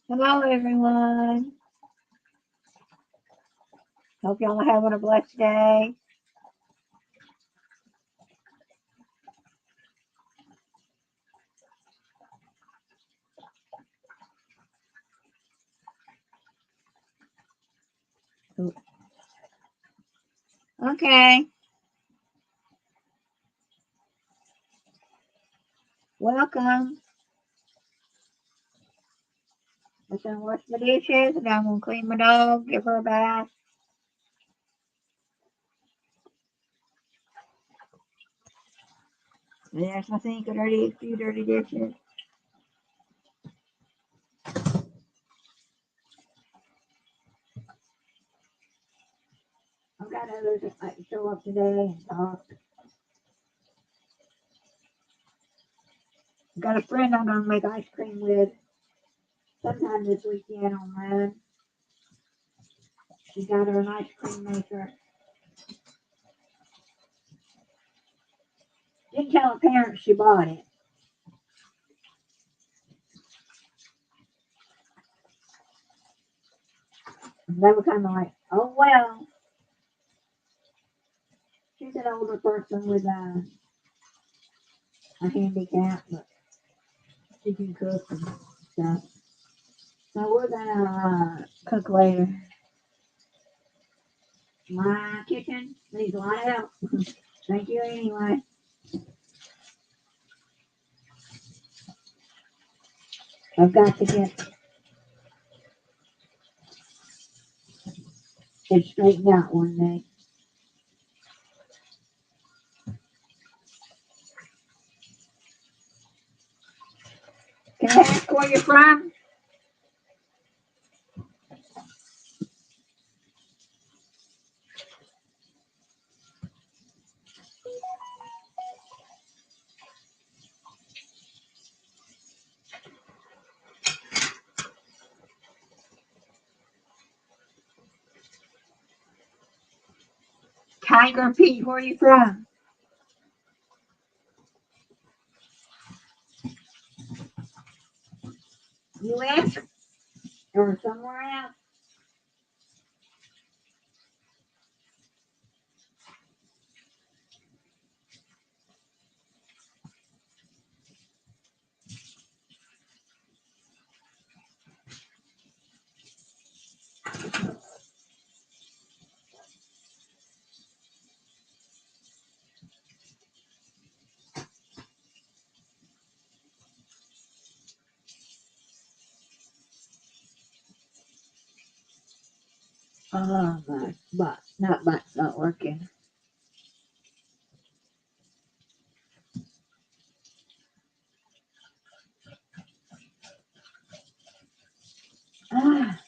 Hello, everyone. Hope y'all are having a blessed day. Okay, welcome. I'm gonna wash my dishes, and I'm gonna clean my dog, give her a bath. There's my sink of a few dirty dishes. I've got others that might show up today and talk. I've got a friend I'm gonna make ice cream with sometime this weekend on mine. She got her an ice cream maker. Didn't tell her parents she bought it. They were kind of like, oh well. She's an older person with a handicap, but she can cook and stuff. So we're gonna cook later. My kitchen needs a lot of help. Thank you anyway. I've got to get it straightened out one day. Can I ask where you're from? Tiger Pete, where are you from? U.S. or somewhere else? Oh, my butt. Not butt's not working. Ah,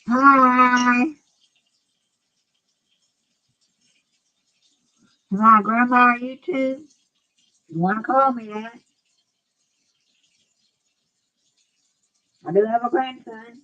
hi. Am I grandma on YouTube? You want to call me that? I do have a grandson.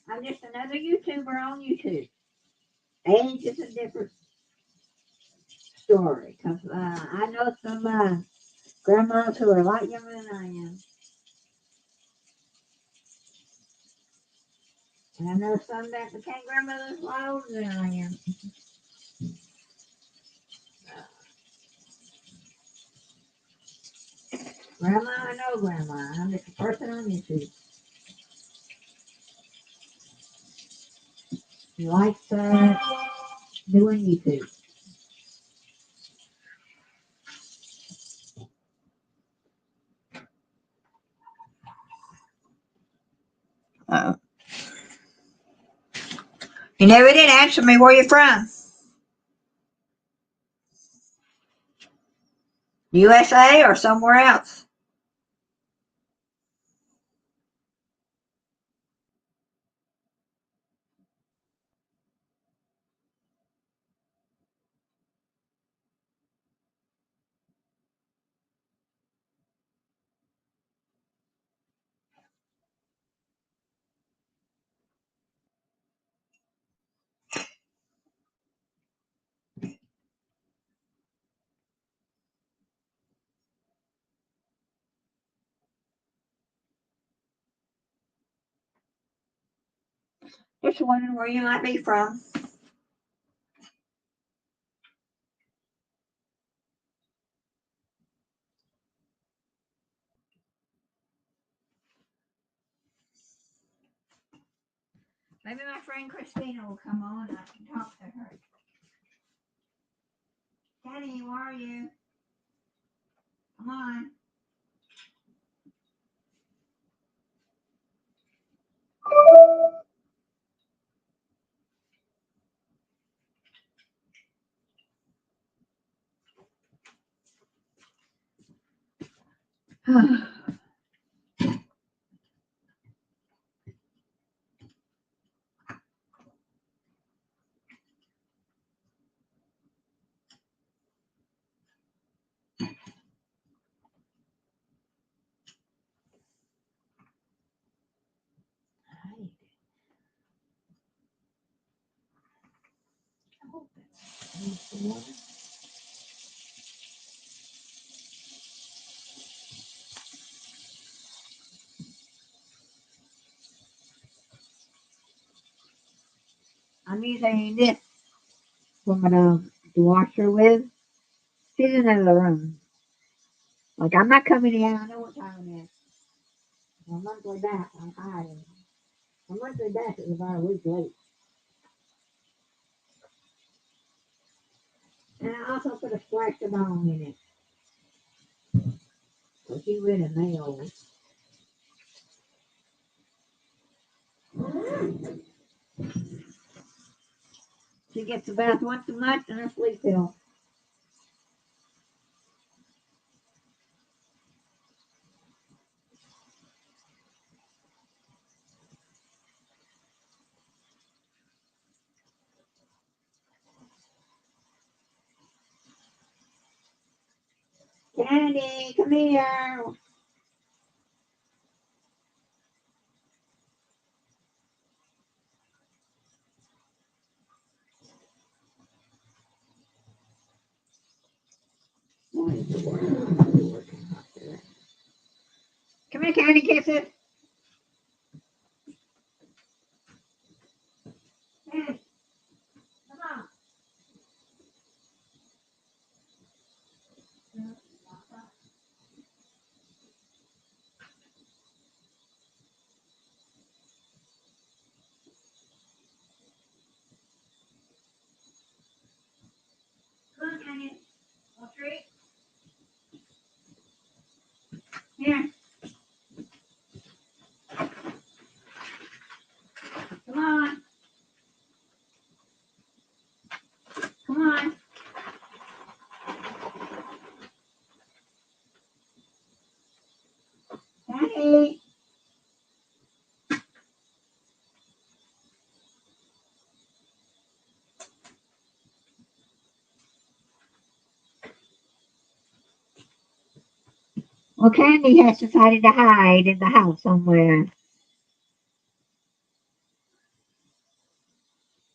I'm just another YouTuber on YouTube. Age is a different story. Cause I know some grandmas who are a lot younger than I am, and I know some that became grandmothers a lot older than I am. Grandma, I know grandma. I'm just a person on YouTube. Who likes doing YouTube. Uh, you never did answer me. Where you from? USA or somewhere else? Just wondering where you might be from. Maybe my friend Christina will come on and I can talk to her. Daddy, where are you? Come on. I'm using this woman to wash her with. She's in another room. Like, I'm not coming in. I know what time it is. I'm monthly back. I'm hiding. My monthly back is about a week late. And I also put a splash of bone in it. So she rid of nails. She gets a bath once a month and her sleep pill. Candy, come here. Come here, Candy, kiss it. Candy, come on. Come on, Candy. Little treat. Here. Come on. Come on. Candy. Well, Candy has decided to hide in the house somewhere.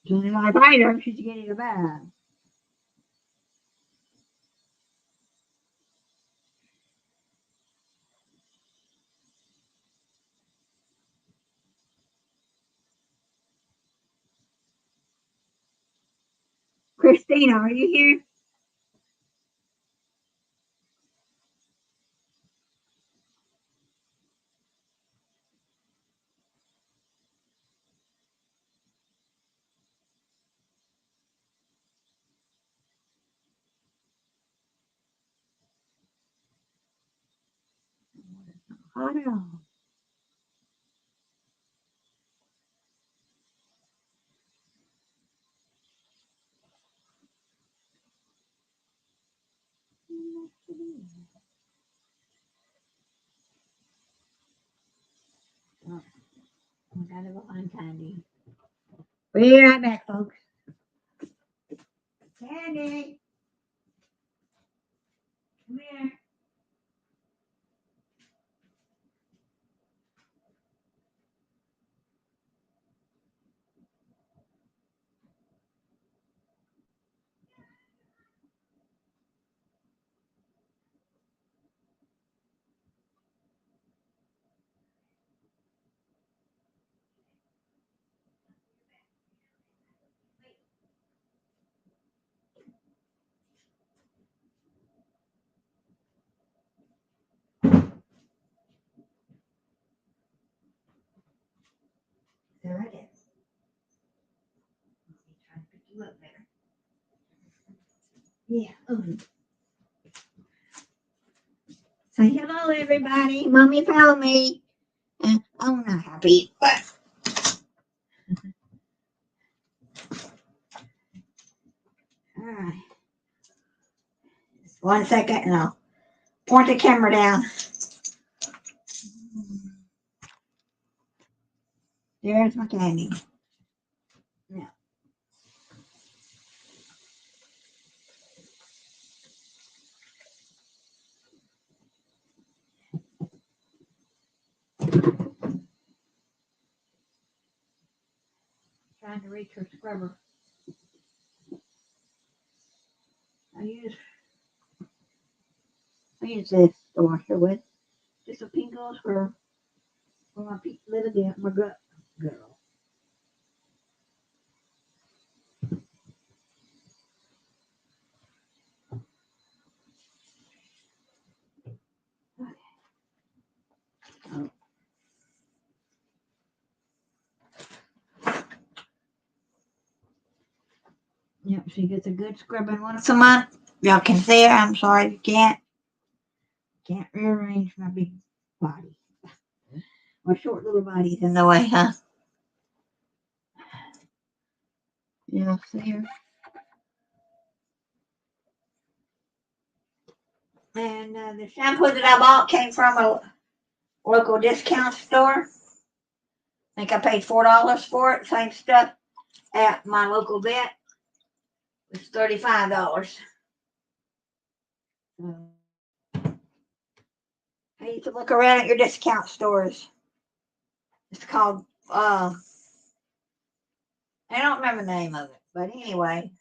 So when I find her, she's getting a bath. Christina, are you here? Oh no. trying to find Candy. We'll be right back, folks. Candy. Come here. There it is. Let me try to pick you up there. Yeah. Say hello, everybody. Mommy found me. I'm not happy, but. All right. Just 1 second, and I'll point the camera down. There's my Candy. Yeah. Trying to reach her scrubber. I use this to wash her with. Just a Pinkos for my little my girl. Oh. Yep, she gets a good scrubbing once a month. Y'all can see her. I'm sorry you can't rearrange my big body. My short little body's in the way, huh? Yeah, see her. And the shampoo that I bought came from a local discount store. I think I paid $4 for it. Same stuff at my local vet. It's $35. I need to look around at your discount stores. It's called, I don't remember the name of it. But anyway,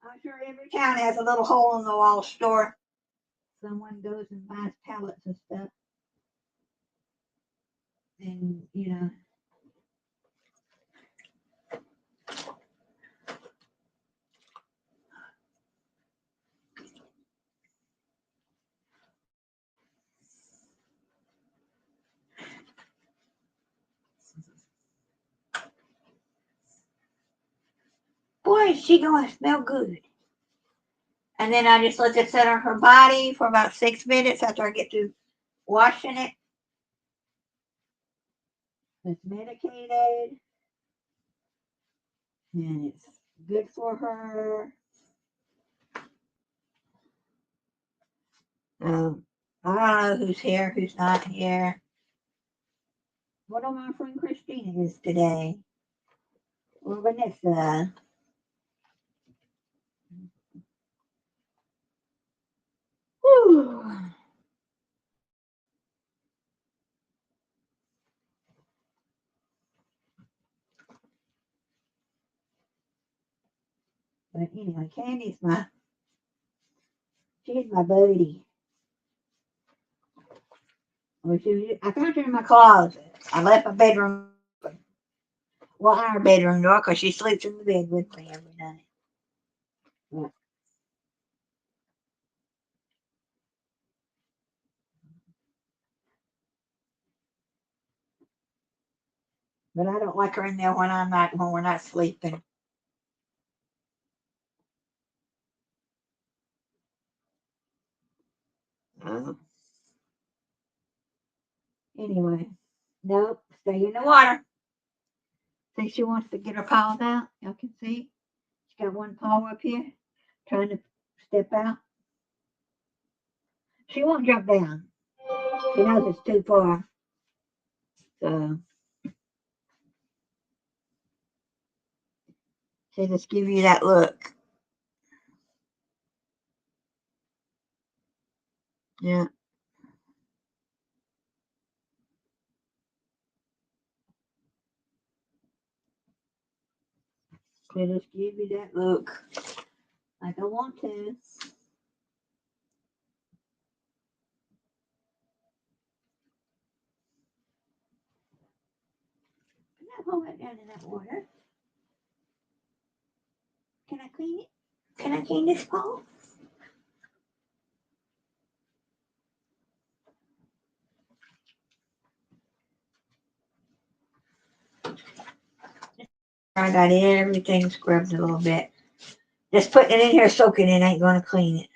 I'm sure every town has a little hole in the wall store. Someone goes and buys pallets and stuff. And, boy, is she going to smell good. And then I just let it sit on her body for about 6 minutes after I get through washing it. It's medicated. And it's good for her. I don't know who's here, who's not here. What do my friend Christina is today? Or Vanessa. Whew. But anyway, Candy's she's my buddy. Well, I found her in my closet. I left my bedroom open. Well, our bedroom door, because she sleeps in the bed with me every night. Yeah. But I don't like her in there when we're not sleeping. Anyway, nope, stay in the water. See, she wants to get her paws out. Y'all can see. She's got one paw up here, trying to step out. She won't jump down. She knows it's too far. So, They just give you that look. Yeah. They just give you that look. Like I want to. Can I hold it down in that water? Can I clean it? Can I clean this paw? I got everything scrubbed a little bit. Just putting it in here soaking it ain't going to clean it.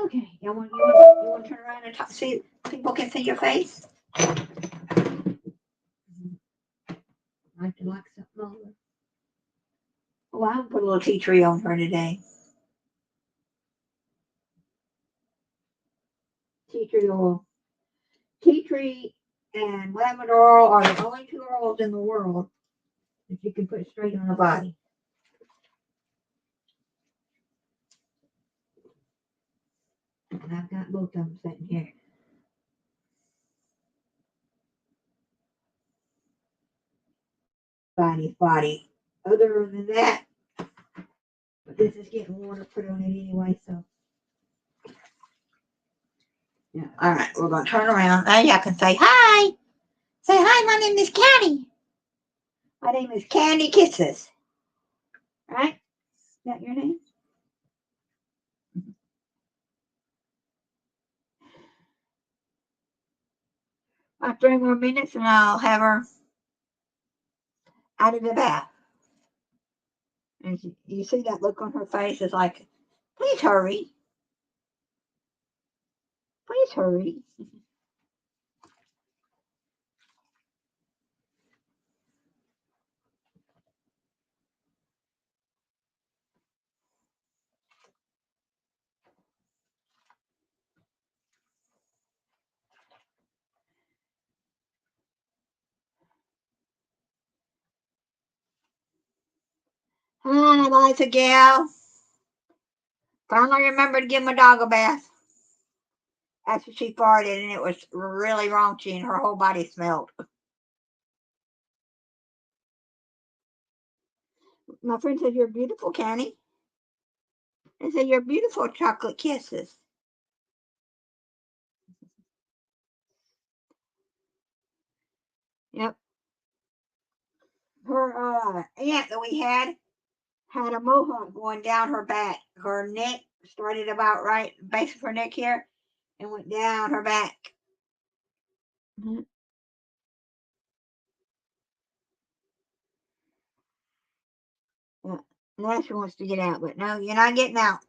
Okay, you want to turn around and talk, see people can see your face? Like to like something over. Oh, I'm gonna put a little tea tree on her today. Tea tree oil. Tea tree and lavender oil are the only two oils in the world that you can put straight on the body. And I've got both of them sitting here. Body. Other than that, but this is getting water put on it anyway, so. Yeah. All right, we're gonna turn around. Now y'all can say hi. Say hi. My name is Candy. My name is Candy Kisses. Right? Is that your name? About 3 more minutes and I'll have her out of the bath. And you see that look on her face is like, please hurry. Please hurry. Hi, Liza Gal. Finally remembered to give my dog a bath after she farted and it was really raunchy and her whole body smelled. My friend said, you're beautiful, Candy. I said, you're beautiful, chocolate kisses. Yep. Her aunt that we had a mohawk going down her back. Her neck started about right base of her neck here and went down her back. Mhm. Yeah. Now she wants to get out, but no, you're not getting out.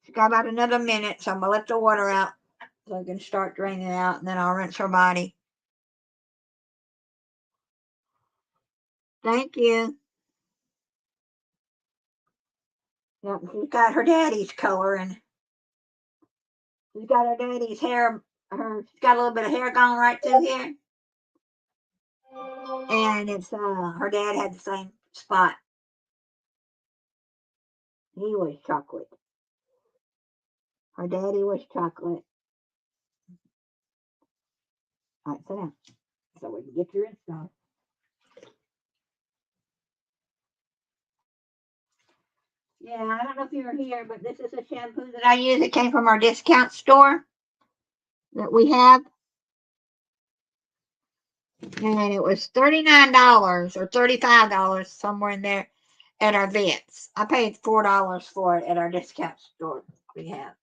She's got about another minute, so I'm gonna let the water out so I can start draining out, and then I'll rinse her body. Thank you. Yep, she's got her daddy's color, and she's got her daddy's hair. She's got a little bit of hair going right through here, and it's her dad had the same spot. He was chocolate. Her daddy was chocolate. All right, sit down so we can get your install. Yeah, I don't know if you were here, but this is a shampoo that I use. It came from our discount store that we have. And it was $39 or $35 somewhere in there at our vets. I paid $4 for it at our discount store we have.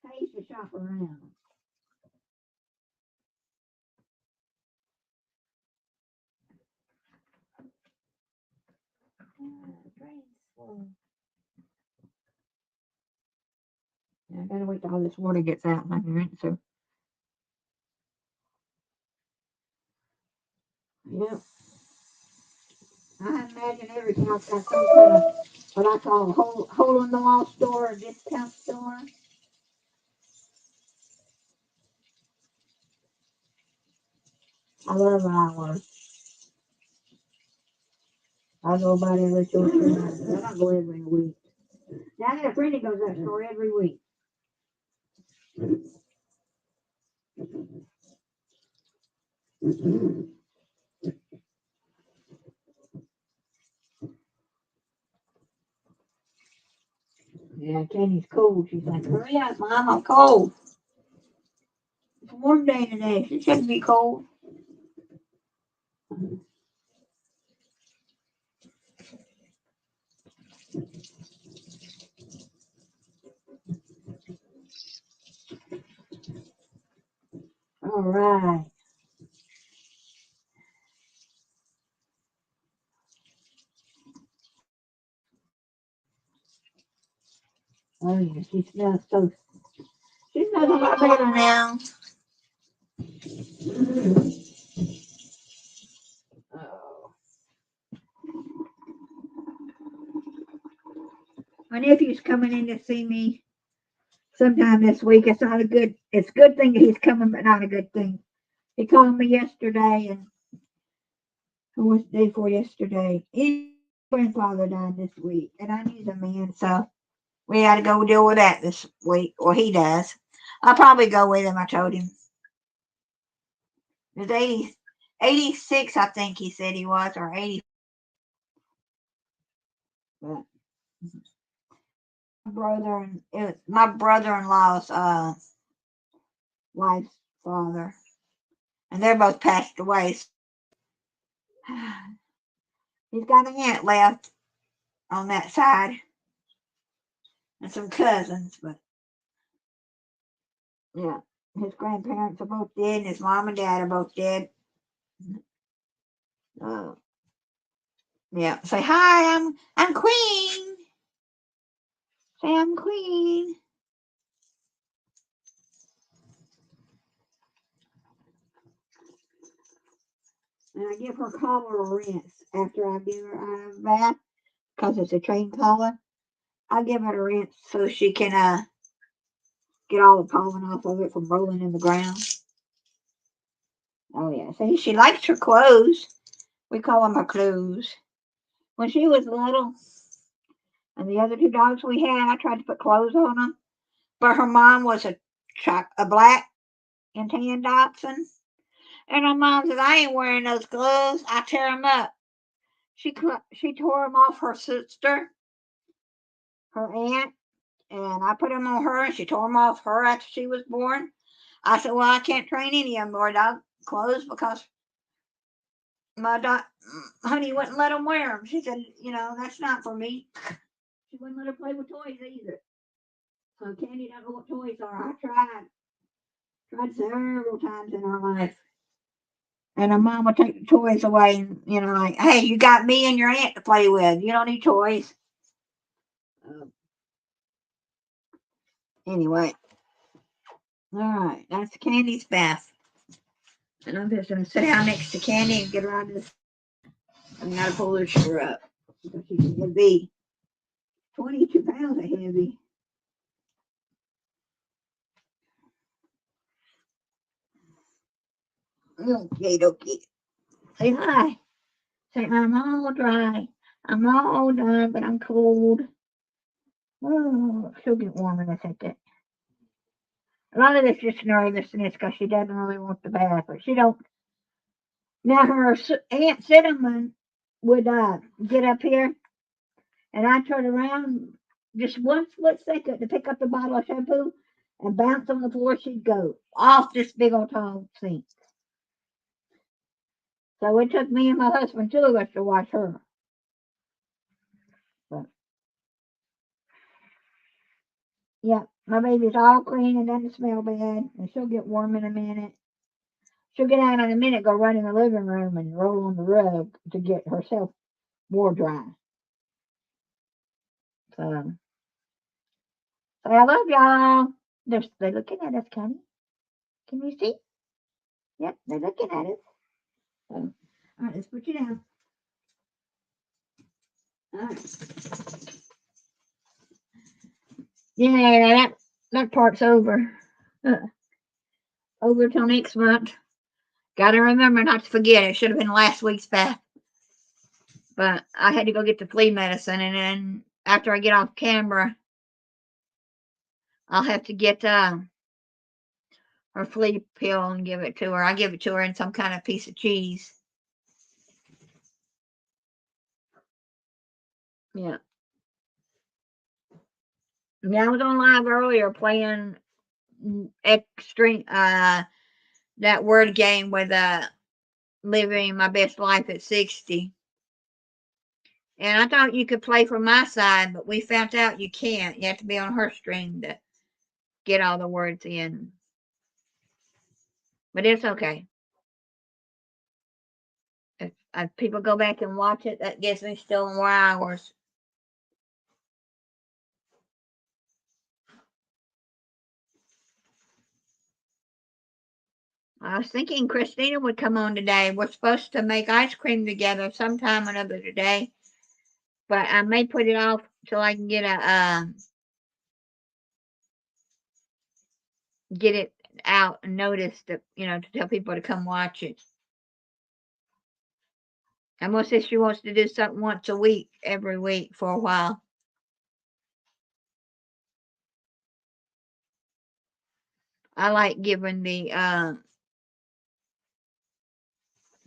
I used to shop around. Yeah, I gotta wait till all this water gets out and I can rinse her. Yep. I imagine every house got some kind of what I call a hole in the wall store or discount store. I love ours. I go about every 2 or 3 months. I don't go every week. Now I got a friend that goes to that store every week. Yeah, Kenny's cold. She's like, hurry up, Mom, I'm cold. It's a warm day today. It shouldn't be cold. All right. Oh, yeah, she smells so. She smells a lot better now. Oh. My nephew's coming in to see me sometime this week. It's not a good. It's a good thing that he's coming, but not a good thing. He called me yesterday, and who was the day before yesterday? His grandfather died this week, and I knew the man, so we had to go deal with that this week. Well, he does. I'll probably go with him. I told him. It was 86, I think he said he was, or 80. But my brother-in-law's wife's father, and they're both passed away. He's got an aunt left on that side, and some cousins, but yeah, his grandparents are both dead, and his mom and dad are both dead. Uh, yeah, say hi. I'm Queen. Say I'm Queen. And I give her collar a rinse after I give her a bath because it's a trained collar. I give it a rinse so she can get all the pollen off of it from rolling in the ground. Oh yeah, see, she likes her clothes. We call them her clothes. When she was little, and the other 2 dogs we had, I tried to put clothes on them, but her mom was a black and tan dachshund, and her mom said, "I ain't wearing those clothes. I tear them up." She tore them off her sister, her aunt, and I put them on her, and she tore them off her after she was born. I said, "Well, I can't train any of them more dog clothes because my honey wouldn't let them wear them." She said, "That's not for me." She wouldn't let her play with toys either. So Candy doesn't know what toys are. I tried several times in her life. And her mom would take the toys away and, like, "Hey, you got me and your aunt to play with. You don't need toys." Anyway. All right. That's Candy's bath. And I'm just going to sit down next to Candy and get her out of this. I got to pull her sugar up. Because she's going to be 22 pounds of heavy. Okay. Say hi. Say, I'm all dry. I'm all done, but I'm cold. Oh, she'll get warm in a second. A lot of it's just nervousness because she doesn't really want the bath, but she don't. Now her Aunt Cinnamon would get up here, and I turn around just one split second to pick up the bottle of shampoo and bounce on the floor. She'd go off this big old tall sink. So it took me and my husband, 2 of us, to wash her. But yeah, my baby's all clean and doesn't smell bad, and she'll get warm in a minute. She'll get out in a minute, go run in the living room and roll on the rug to get herself more dry. So I love y'all. They're looking at us, Connie. Can you see? Yep, they're looking at us. So, all right, let's put you down. Yeah, that part's over. Over till next month. Gotta remember not to forget. It should have been last week's bath. But I had to go get the flea medicine, and then after I get off camera, I'll have to get her flea pill and give it to her. I give it to her in some kind of piece of cheese. Yeah. Yeah, I was on live earlier playing extreme that word game with living my best life at 60. And I thought you could play from my side, but we found out you can't. You have to be on her stream to get all the words in. But it's okay. If people go back and watch it, that gives me still more hours. I was thinking Christina would come on today. We're supposed to make ice cream together sometime or another today, but I may put it off till I can get it out and noticed that to tell people to come watch it. Emma says she wants to do something once a week, every week for a while. I like giving the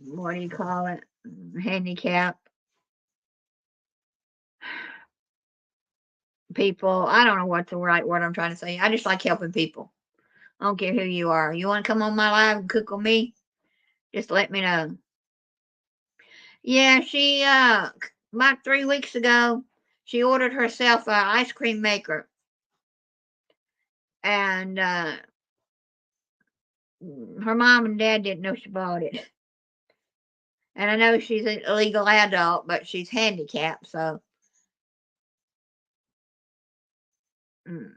what do you call it? Handicap people. I don't know what the right word I'm trying to say. I just like helping people. I don't care who you are. You want to come on my live and cook with me? Just let me know. Yeah, she about 3 weeks ago, she ordered herself an ice cream maker, and her mom and dad didn't know she bought it. And I know she's an illegal adult, but she's handicapped, so. And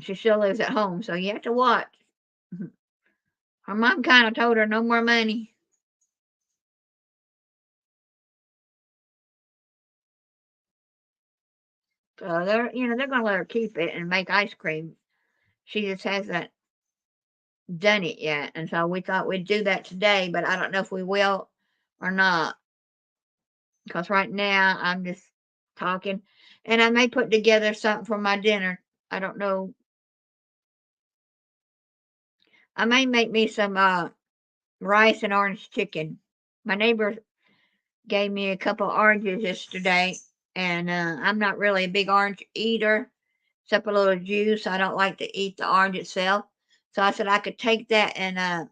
she still lives at home, so you have to watch. Her mom kind of told her no more money. So they're going to let her keep it and make ice cream. She just hasn't done it yet, and so we thought we'd do that today, but I don't know if we will or not. Because right now I'm just talking, and I may put together something for my dinner. I don't know. I may make me some rice and orange chicken. My neighbor gave me a couple oranges yesterday, and I'm not really a big orange eater, except a little juice. I don't like to eat the orange itself. So I said I could take that and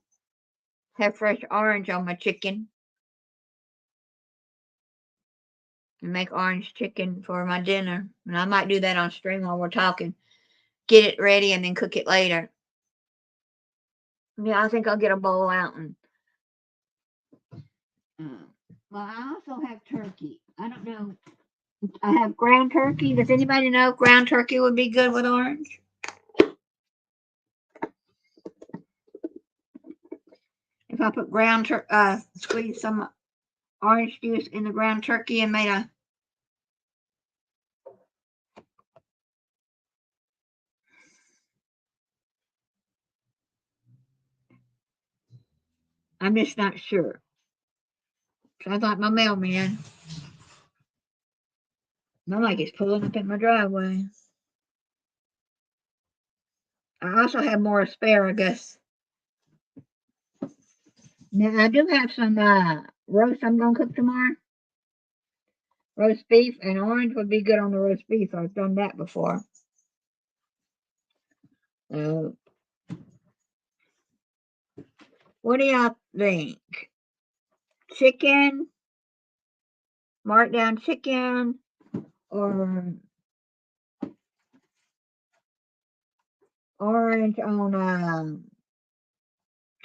have fresh orange on my chicken and make orange chicken for my dinner. And I might do that on stream while we're talking. Get it ready and then cook it later. Yeah, I think I'll get a bowl out and. Well, I also have turkey. I don't know. I have ground turkey. Does anybody know if ground turkey would be good with orange? If I put squeeze some orange juice in the ground turkey and made a. I'm just not sure. Sounds like my mailman. Not like he's pulling up in my driveway. I also have more asparagus. Now I do have some roast I'm gonna cook tomorrow. Roast beef and orange would be good on the roast beef. I've done that before. What do y'all think? Chicken, mark down chicken, or orange on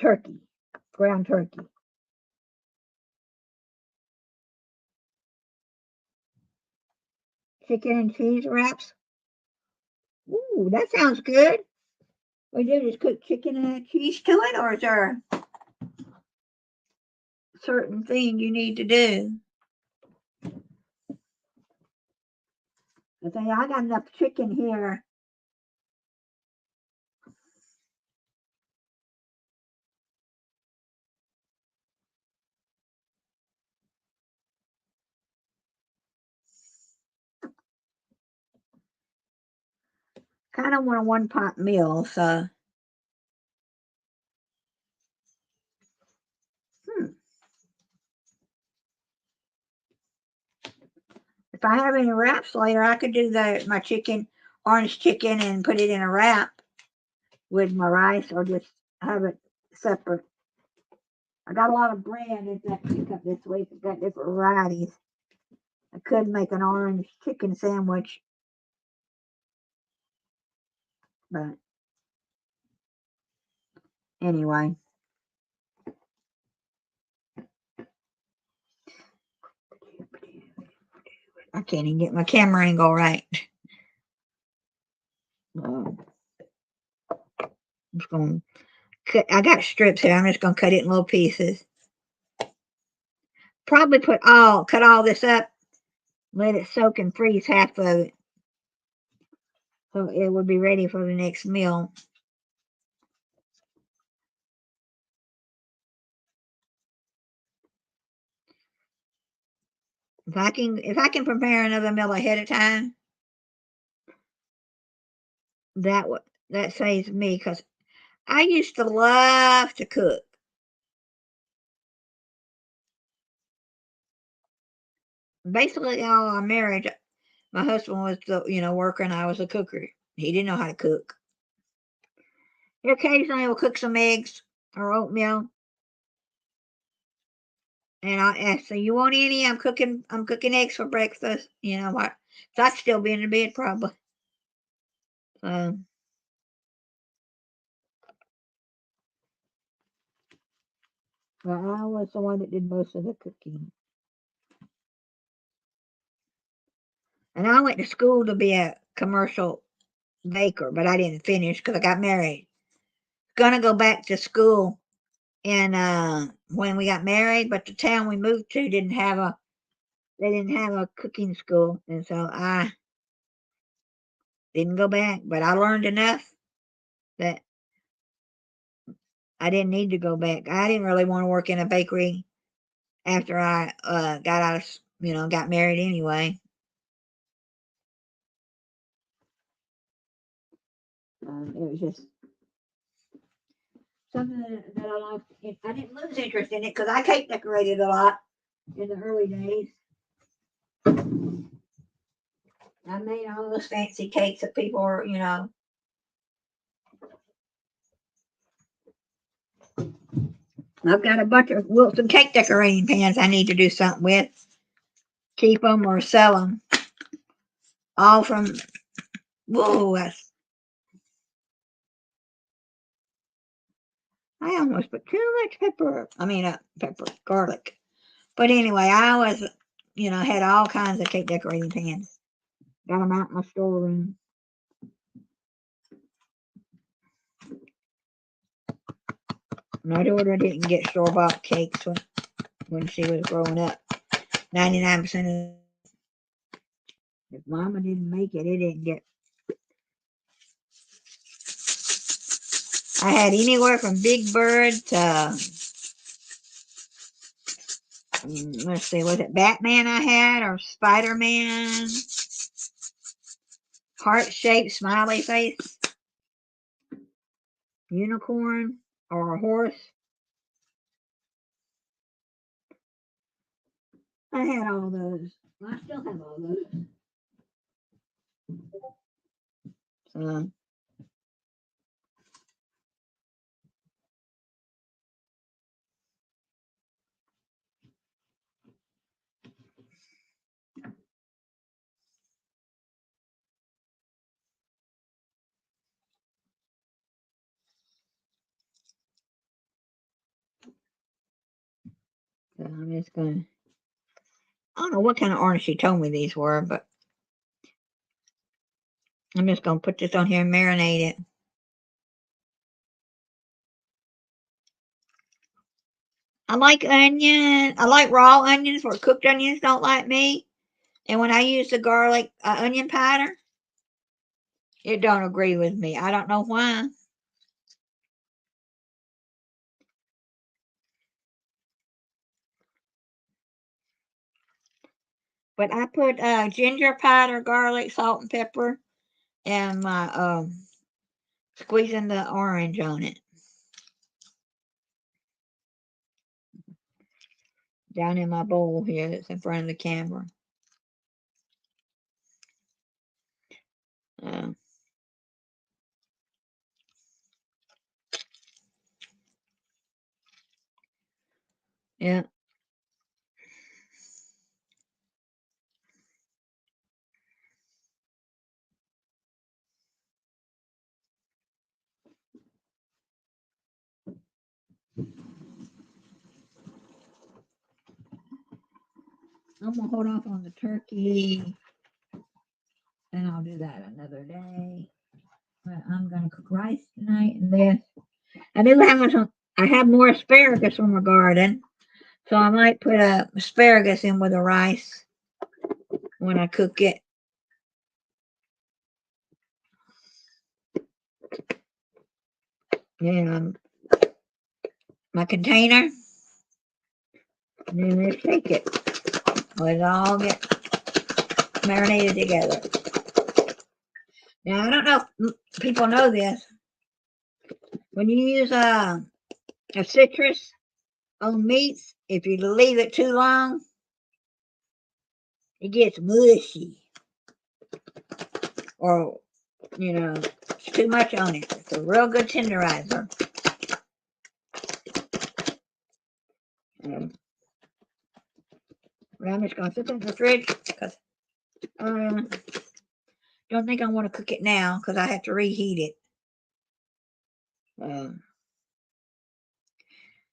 turkey, ground turkey. Chicken and cheese wraps. Ooh, that sounds good. We do just cook chicken and add cheese to it, or is there a certain thing you need to do? I tell you, I got enough chicken here. Kind of want a one-pot meal, so. If I have any wraps later, I could do my chicken, orange chicken, and put it in a wrap with my rice, or just have it separate. I got a lot of bread at that pickup this week. I got different varieties. I could make an orange chicken sandwich, but anyway. I can't even get my camera angle right. I'm just going to cut. I got strips here. I'm just going to cut it in little pieces. Probably cut all this up, let it soak and freeze half of it, so it would be ready for the next meal. If I can prepare another meal ahead of time, that saves me, because I used to love to cook. Basically, all our marriage, my husband was the worker, and I was a cooker. He didn't know how to cook. Occasionally, we'll cook some eggs or oatmeal, and I ask, "So you want any? I'm cooking eggs for breakfast." You know what? So I'd still be in the bed probably. So. Well, I was the one that did most of the cooking. And I went to school to be a commercial baker, but I didn't finish because I got married. Gonna go back to school in when we got married, but the town we moved to didn't have a cooking school, and so I didn't go back. But I learned enough that I didn't need to go back. I didn't really want to work in a bakery after I got out of got married anyway. It was just something that I liked. I didn't lose interest in it because I cake decorated a lot in the early days. I made all those fancy cakes that people are. I've got a bunch of Wilson cake decorating pans I need to do something with. Keep them or sell them. All from, whoa, I almost put too much pepper. I mean, garlic. But anyway, I always, had all kinds of cake decorating pans. Got them out in my storeroom. My daughter didn't get store-bought cakes when she was growing up. 99% of if Mama didn't make it, it didn't get. I had anywhere from Big Bird to, let's see, was it Batman I had, or Spider-Man? Heart-shaped smiley face? Unicorn? Or a horse? I had all those. I still have all those. So, I'm just going to, I don't know what kind of orange she told me these were, but I'm just going to put this on here and marinate it. I like onion. I like raw onions, where cooked onions don't like me. And when I use the garlic onion powder, it don't agree with me. I don't know why. But I put ginger powder, garlic, salt, and pepper, and my squeezing the orange on it down in my bowl here that's in front of the camera. Uh, yeah. I'm gonna hold off on the turkey, and I'll do that another day. But I'm gonna cook rice tonight and this. I do have some. I have more asparagus from my garden, so I might put asparagus in with the rice when I cook it. And my container, and then let's take it. Let it all get marinated together. Now I don't know if people know this. When you use a citrus on meats, if you leave it too long, it gets mushy, or it's too much on it. It's a real good tenderizer. I'm just gonna put it in the fridge because don't think I want to cook it now because I have to reheat it.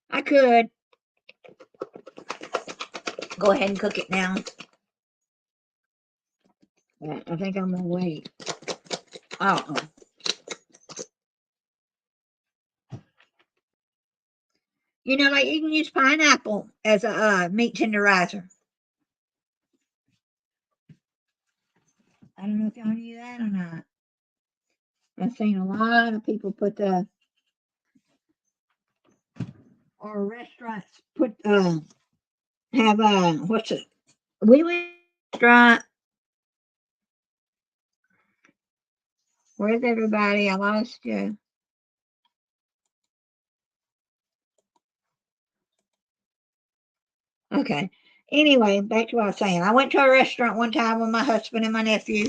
I could go ahead and cook it now, but I think I'm gonna wait. I don't know. Like you can use pineapple as a meat tenderizer. I don't know if y'all knew that or not. I've seen a lot of people put or restaurants put have what's it? We went to a restaurant. Where's everybody? I lost you. Okay. Anyway, back to what I was saying. I went to a restaurant one time with my husband and my nephew,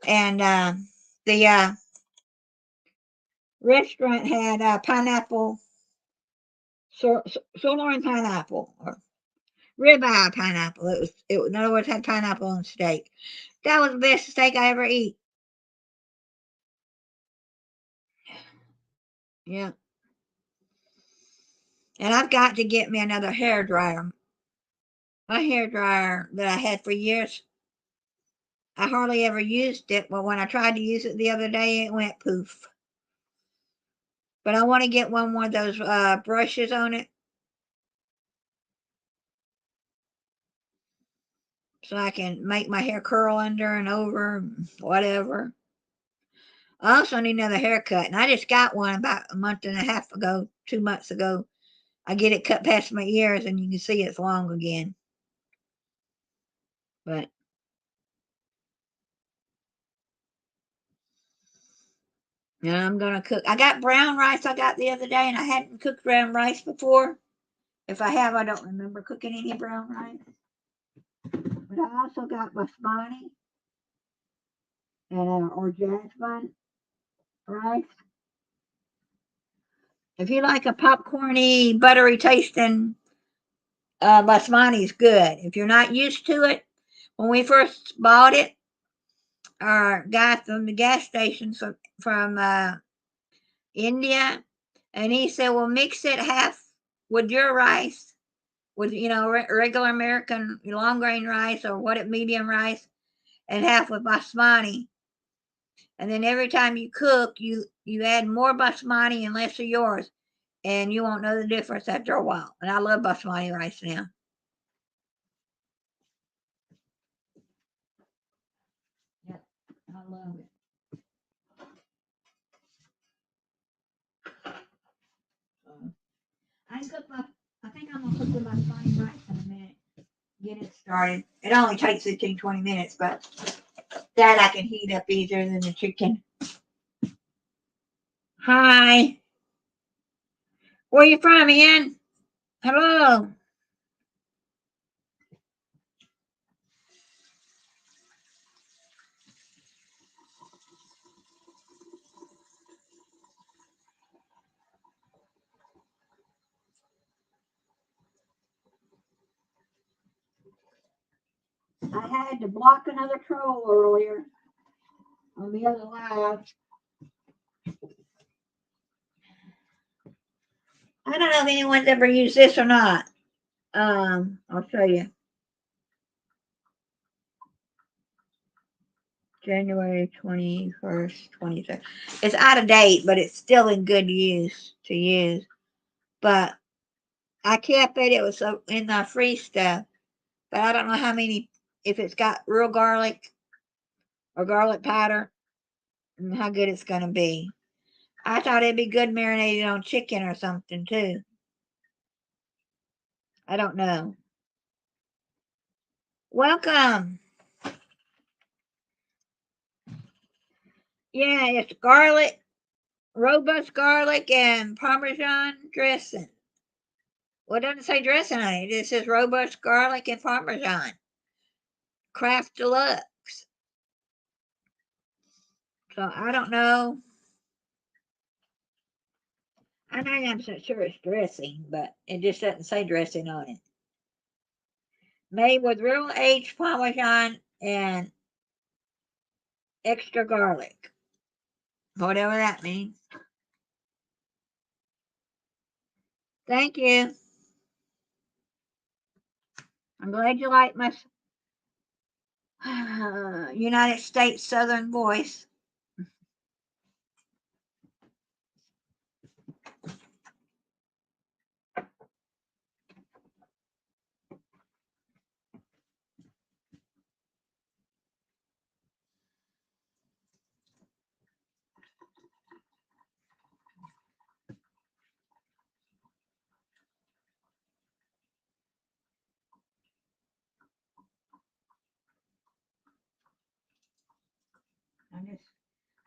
and the restaurant had pineapple, sirloin pineapple, or ribeye pineapple. In other words, had pineapple on steak. That was the best steak I ever eat. Yeah. And I've got to get me another hair dryer. My hair dryer that I had for years, I hardly ever used it, but when I tried to use it the other day, it went poof. But I want to get one of those brushes on it so I can make my hair curl under and over, whatever. I also need another haircut, and I just got one about a month and a half ago, 2 months ago. I get it cut past my ears, and you can see it's long again. But I'm gonna cook. I got brown rice I got the other day, and I hadn't cooked brown rice before. If I have, I don't remember cooking any brown rice. But I also got basmati and or jasmine rice. If you like a popcorny, buttery tasting, basmati is good. If you're not used to it, when we first bought it, our guy from the gas station from India, and he said, "Well, mix it half with your rice, with regular American long grain rice or medium rice, and half with basmati. And then every time you cook, you add more basmati and less of yours, and you won't know the difference after a while." And I love basmati rice now. I think I'm gonna cook my spiny rice in a minute. Get it started. It only takes 15-20 minutes, but that I can heat up easier than the chicken. Hi. Where you from, Ian? Hello. I had to block another troll earlier on the other live. I don't know if anyone's ever used this or not. I'll show you. January 21st, 23rd. It's out of date, but it's still in good use to use. But I kept it. It was in the free stuff. But I don't know how many, if it's got real garlic or garlic powder, and how good it's going to be. I thought it'd be good marinated on chicken or something too. I don't know. Welcome. Yeah, it's garlic, robust garlic, and Parmesan dressing. Well, it doesn't say dressing on it. It says robust garlic and Parmesan. Kraft Deluxe. So I don't know. I'm not 100% sure it's dressing, but it just doesn't say dressing on it. Made with real aged Parmesan and extra garlic. Whatever that means. Thank you. I'm glad you like my United States Southern voice.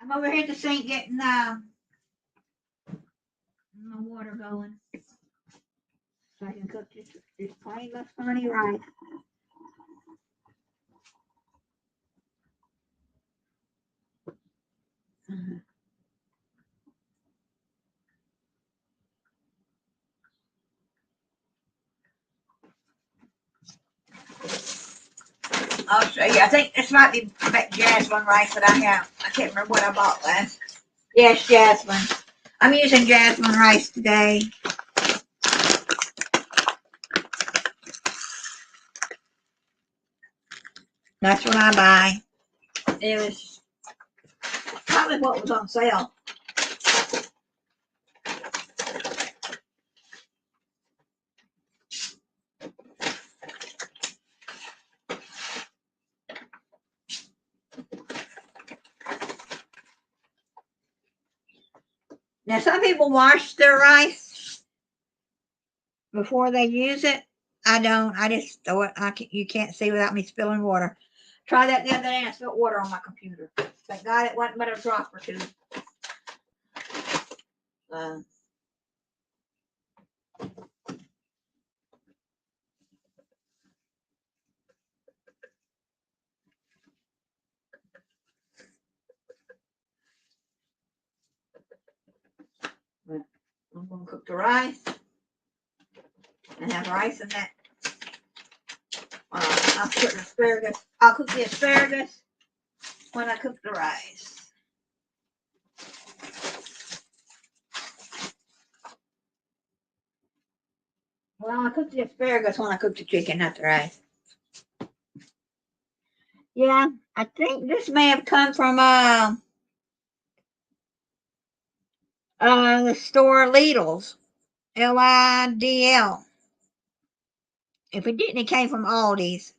I'm over here at the sink getting my water going, so I can cook this plain Mustang rice. I'll show you. I think this might be jasmine rice that I have. I can't remember what I bought last. Yes, jasmine. I'm using jasmine rice today. That's what I buy. It was probably what was on sale. Now, some people wash their rice before they use it. I don't. I just throw it. You can't see without me spilling water. Try that the other day and I spilled water on my computer. Thank God it wasn't but a drop or two. I'm going to cook the rice and have rice in that. I'll put the asparagus. I'll cook the asparagus when I cook the rice. Well, I cook the asparagus when I cook the chicken, not the rice. Yeah, I think this may have come from the store Lidl's. Lidl. If it didn't, it came from Aldi's.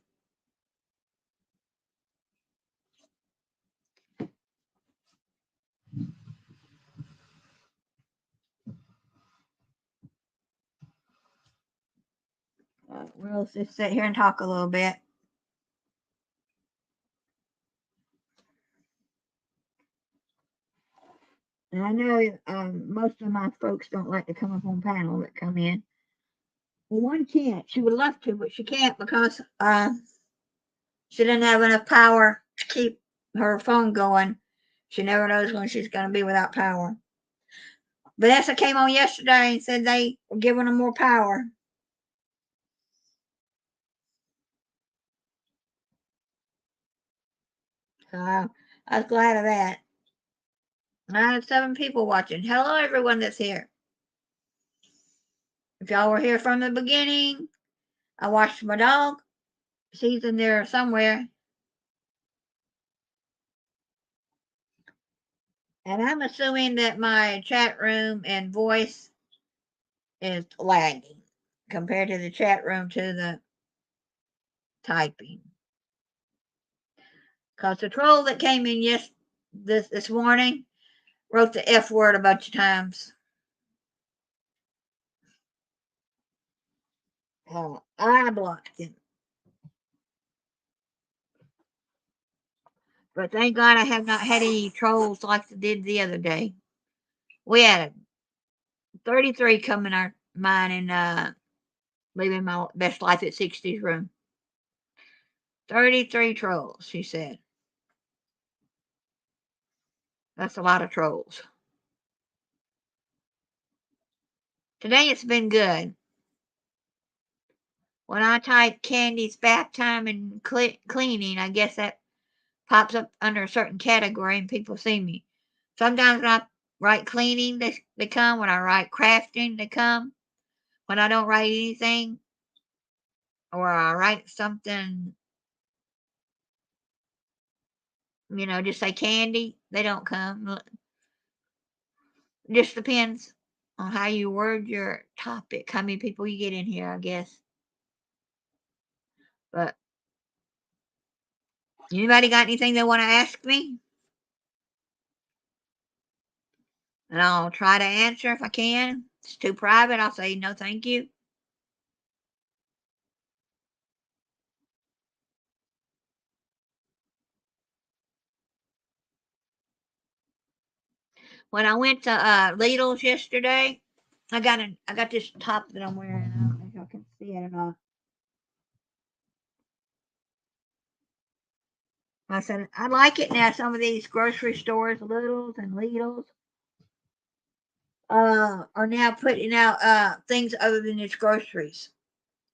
we'll just sit here and talk a little bit. And I know most of my folks don't like to come up on panel that come in. Well, one can't. She would love to, but she can't because she doesn't have enough power to keep her phone going. She never knows when she's going to be without power. Vanessa came on yesterday and said they were giving them more power. So I was glad of that. I have 7 people watching. Hello, everyone that's here. If y'all were here from the beginning, I watched my dog. She's in there somewhere. And I'm assuming that my chat room and voice is lagging compared to the chat room to the typing. Because the troll that came in this morning wrote the F word a bunch of times. I blocked him. But thank God I have not had any trolls like I did the other day. We had 33 come in mine and leaving my best life at 60s room. 33 trolls, she said. That's a lot of trolls. Today it's been good. When I type Candy's bath time and cleaning, I guess that pops up under a certain category and people see me. Sometimes when I write cleaning, they come. When I write crafting, they come. When I don't write anything, or I write something, just say candy, they don't come. Just depends on how you word your topic, how many people you get in here, I guess. But anybody got anything they want to ask me? And I'll try to answer if I can. If it's too private, I'll say no, thank you. When I went to Lidl's yesterday, I got this top that I'm wearing. I don't know if y'all can see it or not. I said I like it now. Some of these grocery stores, Lidl's and Lidl's, are now putting out things other than its groceries,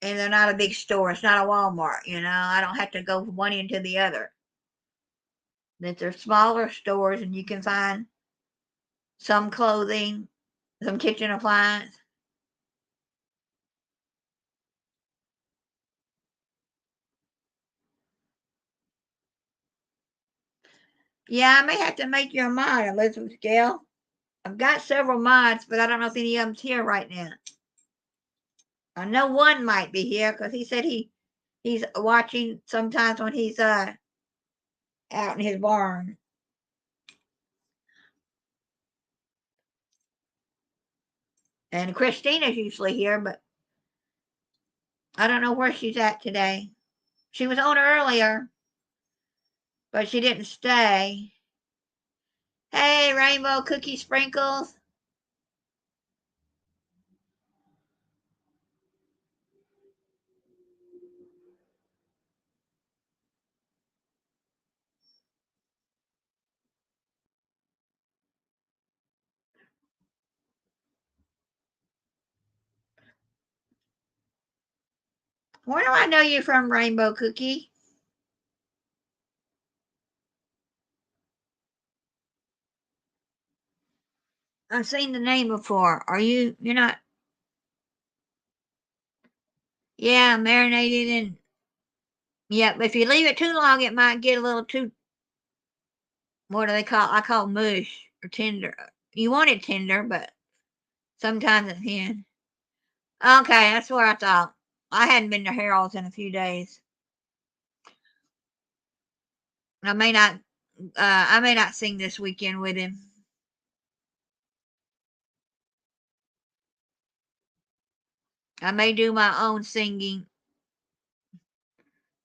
and they're not a big store. It's not a Walmart. I don't have to go from one end to the other. That they're smaller stores, and you can find some clothing, some kitchen appliance. Yeah, I may have to make you a mod, Elizabeth Gale. I've got several mods, but I don't know if any of them's here right now. I know one might be here because he said he's watching sometimes when he's out in his barn. And Christina's usually here, but I don't know where she's at today. She was on earlier, but she didn't stay. Hey, Rainbow Cookie Sprinkles. Where do I know you from, Rainbow Cookie? I've seen the name before. You're not? Yeah, marinated in. Yep, if you leave it too long, it might get a little too. What do they call? I call mush or tender. You want it tender, but sometimes it can. Okay, that's what I thought. I hadn't been to Harold's in a few days. I may not. I may not sing this weekend with him. I may do my own singing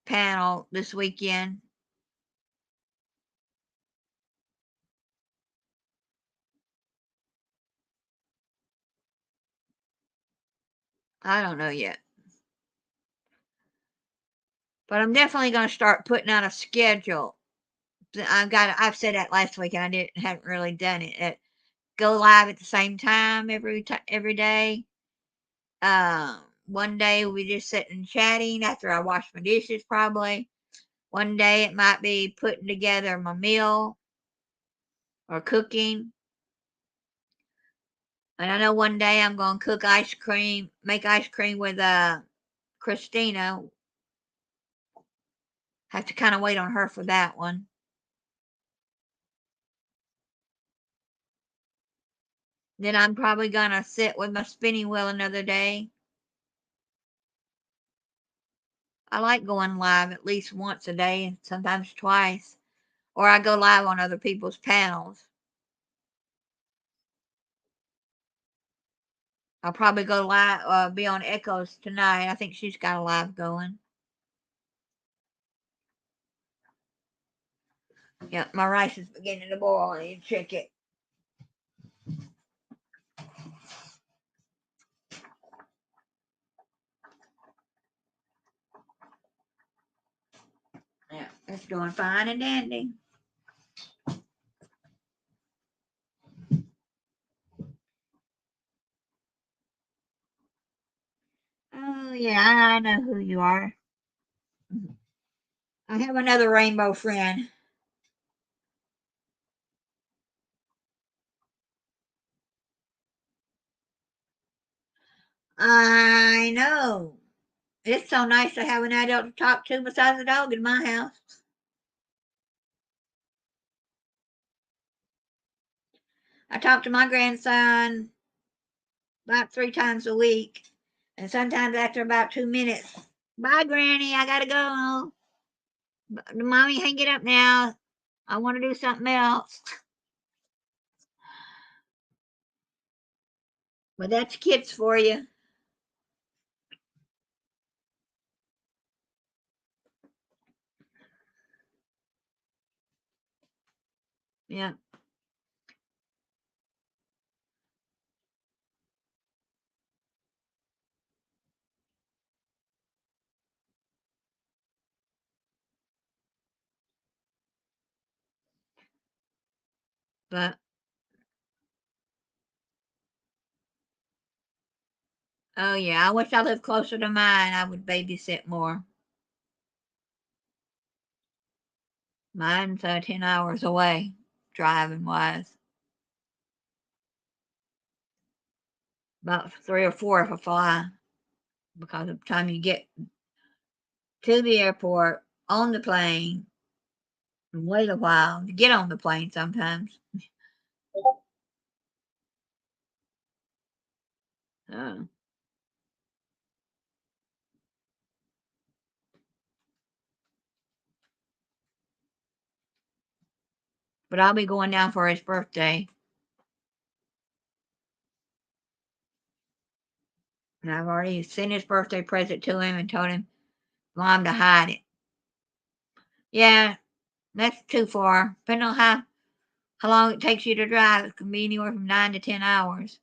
panel this weekend. I don't know yet. But I'm definitely going to start putting out a schedule. I've said that last week and haven't really done it. Go live at the same time every day. One day we just sitting and chatting after I wash my dishes probably. One day it might be putting together my meal or cooking. And I know one day I'm going to cook ice cream, make ice cream with Christina. Have to kind of wait on her for that one. Then I'm probably going to sit with my spinning wheel another day. I like going live at least once a day, sometimes twice. Or I go live on other people's panels. I'll probably go live, be on Echoes tonight. I think she's got a live going. Yeah, my rice is beginning to boil. I need to check it. Yeah, it's doing fine and dandy. Oh, yeah, I know who you are. I have another rainbow friend. I know. It's so nice to have an adult to talk to besides the dog in my house. I talk to my grandson about 3 times a week, and sometimes after about 2 minutes, bye, Granny, I gotta go. Mommy, hang it up now. I want to do something else. But that's kids for you. Yeah. But oh yeah, I wish I lived closer to mine. I would babysit more. Mine's 10 hours away, driving wise. About 3 or 4 if I fly, because by the time you get to the airport, on the plane, and wait a while to get on the plane sometimes. Oh. But I'll be going down for his birthday. And I've already sent his birthday present to him and told him Mom to hide it. Yeah, that's too far. Depending on how long it takes you to drive, it can be anywhere from 9 to 10 hours.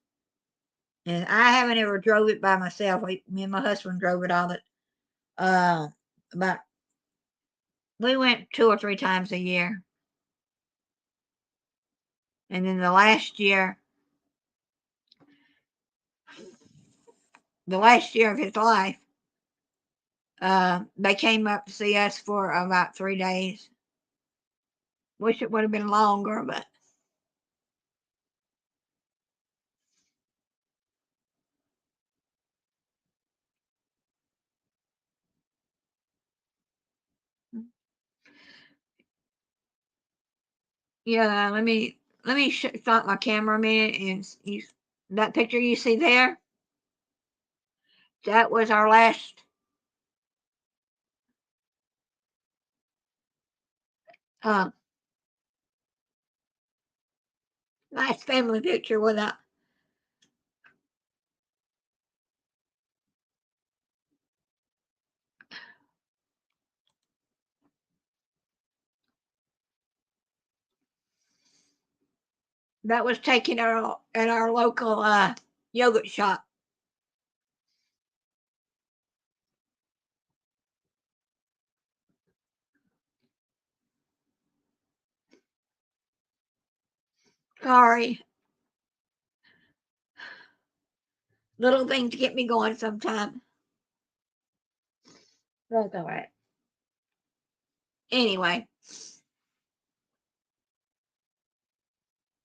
And I haven't ever drove it by myself. Me and my husband drove it all about we went 2 or 3 times a year. And then the last year of his life, they came up to see us for about 3 days. Wish it would have been longer, but yeah. Let me start my camera a minute, and that picture you see there. That was our uh, last family picture without. that was taken at our local yogurt shop. Sorry. Little things get me going sometimes. That's all right. Anyway,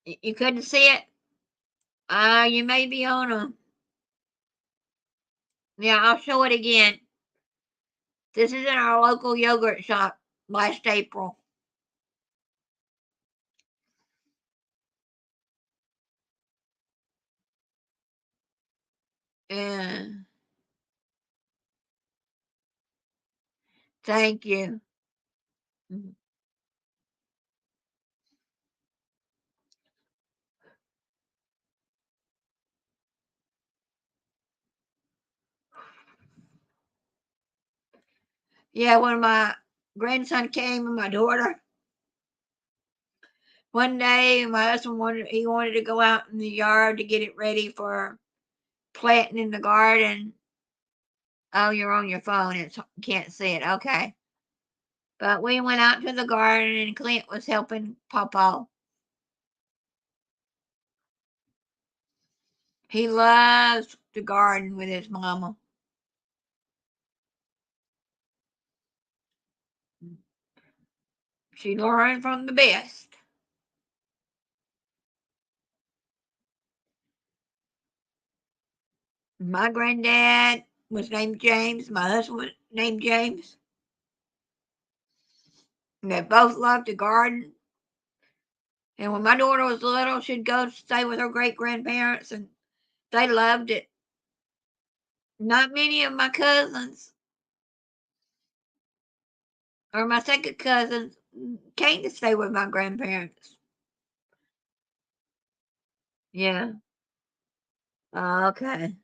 you couldn't see it? You may be on a... Yeah, I'll show it again. This is in our local yogurt shop last April. And thank you. Yeah, when my grandson came and my daughter, one day my husband wanted to go out in the yard to get it ready for planting in the garden. Oh, you're on your phone. You can't see it. Okay. But we went out to the garden and Clint was helping Papa. He loves to garden with his mama. She learned from the best. My granddad was named James. My husband was named James. And they both loved to garden. And when my daughter was little, she'd go stay with her great grandparents, and they loved it. Not many of my cousins or my second cousins came to stay with my grandparents. Yeah. Okay.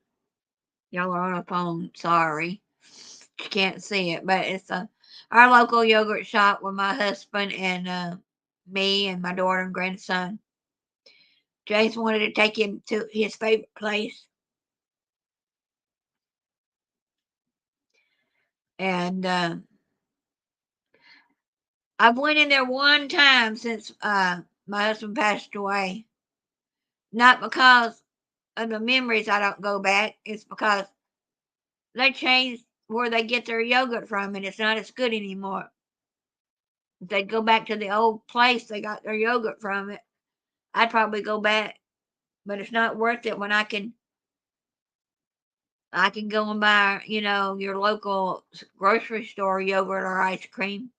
Y'all are on a phone. Sorry. You can't see it, but it's our local yogurt shop with my husband and me and my daughter and grandson. James wanted to take him to his favorite place. And I've went in there one time since my husband passed away. Not because of the memories I don't go back. It's because they changed where they get their yogurt from and it's not as good anymore. If they'd go back to the old place they got their yogurt from it, I'd probably go back. But it's not worth it when I can go and buy, your local grocery store yogurt or ice cream.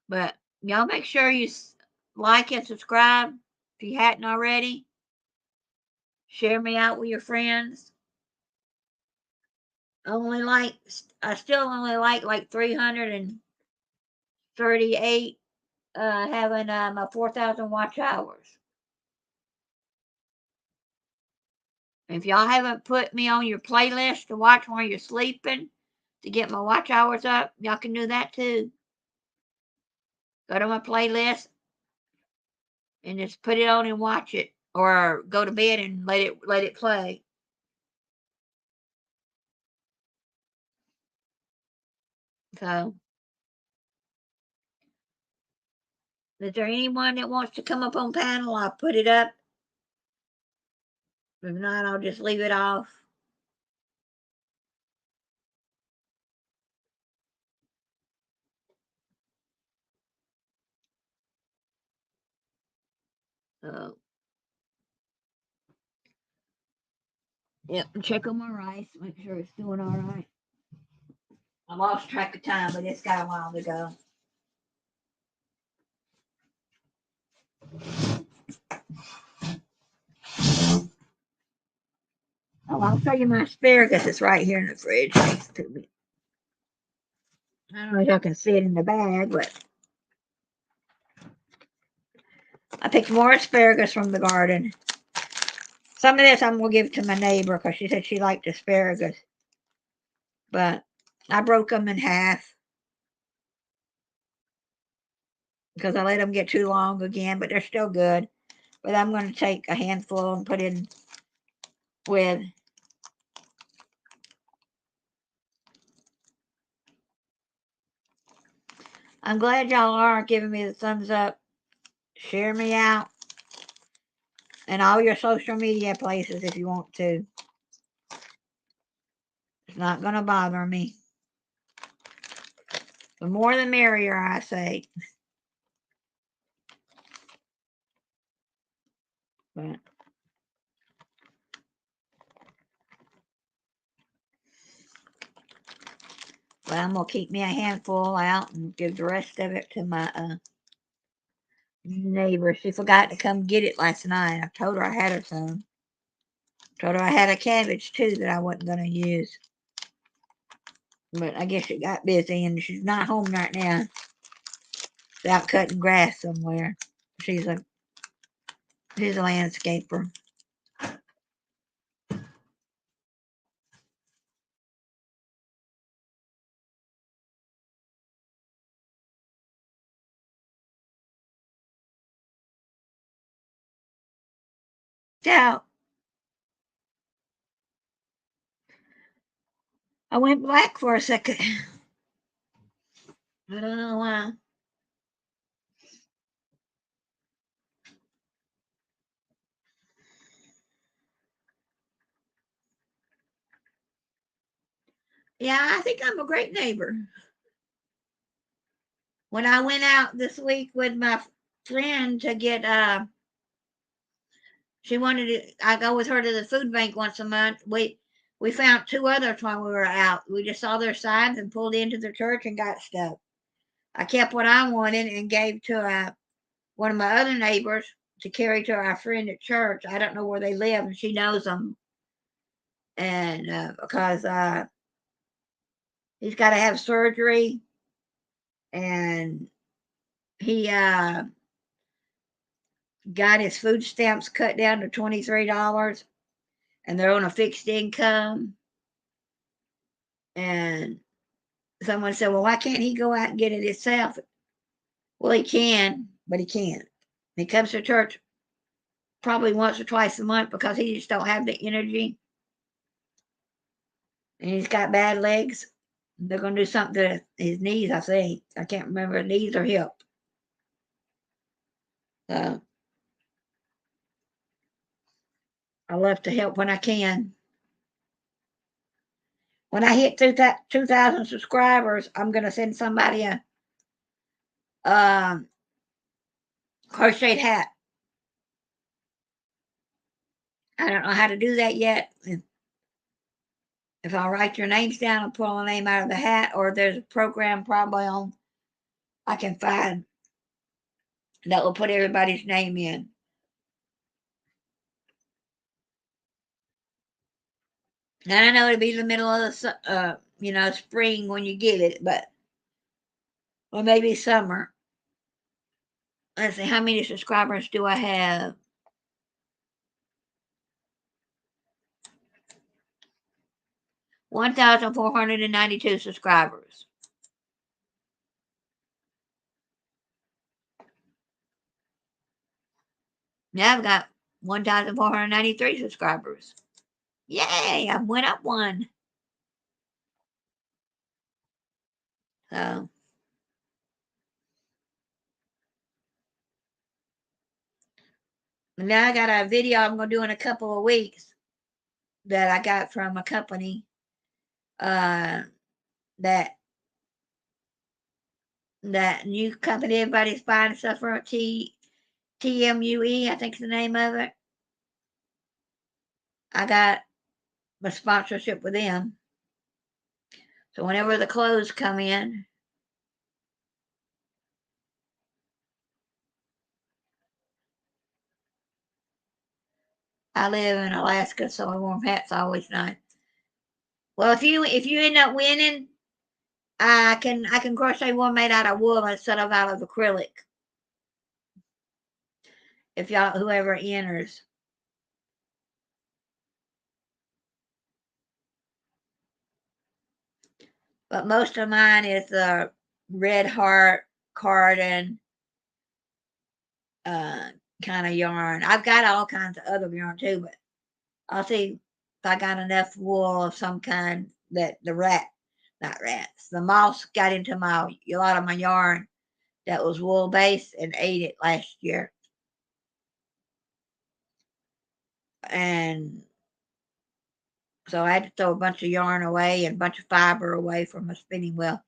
But y'all make sure you like and subscribe if you hadn't already. Share me out with your friends. I still only like 338 having my 4,000 watch hours. If y'all haven't put me on your playlist to watch while you're sleeping to get my watch hours up, y'all can do that too. Go to my playlist and just put it on and watch it, or go to bed and let it play. So, is there anyone that wants to come up on panel? I'll put it up. If not, I'll just leave it off. Yep, check on my rice, make sure it's doing all right. I lost track of time, but it's got a while to go. Oh, I'll show you my asparagus. It's right here in the fridge next to me. I don't know if y'all can see it in the bag, but I picked more asparagus from the garden. Some of this I'm going to give to my neighbor because she said she liked asparagus. But I broke them in half because I let them get too long again, but they're still good. But I'm going to take a handful and put in with. I'm glad y'all are giving me the thumbs up. Share me out and all your social media places if you want to. It's not going to bother me. The more the merrier, I say. But I'm going to keep me a handful out and give the rest of it to my neighbor. She forgot to come get it last night. I told her I had her some. Told her I had a cabbage too that I wasn't going to use. But I guess she got busy and she's not home right now. She's out cutting grass somewhere. She's a landscaper. So I went black for a second. I don't know why. Yeah, I think I'm a great neighbor. When I went out this week with my friend to get she wanted to I go with her to the food bank once a month. We found two others while we were out. We just saw their signs and pulled into the church and got stuff. I kept what I wanted and gave to one of my other neighbors to carry to our friend at church. I don't know where they live, and she knows them. And because he's got to have surgery, and he got his food stamps cut down to $23, and they're on a fixed income. And someone said, "Well, why can't he go out and get it himself?" Well, he can, but he can't. He comes to church probably once or twice a month because he just don't have the energy, and he's got bad legs. They're going to do something to his knees, I think. I can't remember knees or hip. So I love to help when I can. When I hit 2,000 subscribers, I'm going to send somebody a um, crocheted hat. I don't know how to do that yet. If I'll write your names down and pull a name out of the hat, or there's a program probably on I can find that will put everybody's name in. And I know it'll be the middle of the spring when you get it, but or maybe summer. Let's see, how many subscribers do I have? 1,492 subscribers. Now I've got 1,493 subscribers. Yay! I went up one. So now I got a video I'm going to do in a couple of weeks that I got from a company that new company everybody's buying stuff from TMUE, I think is the name of it. I got a sponsorship with them. So whenever the clothes come in, I live in Alaska, so a warm hat's always nice. Well, if you end up winning, I can crochet one made out of wool instead of out of acrylic. If y'all whoever enters. But most of mine is the red heart, carden, uh, kind of yarn. I've got all kinds of other yarn too, but I'll see if I got enough wool of some kind that not rats, the moths got into a lot of my yarn that was wool based and ate it last year. And so I had to throw a bunch of yarn away and a bunch of fiber away from my spinning wheel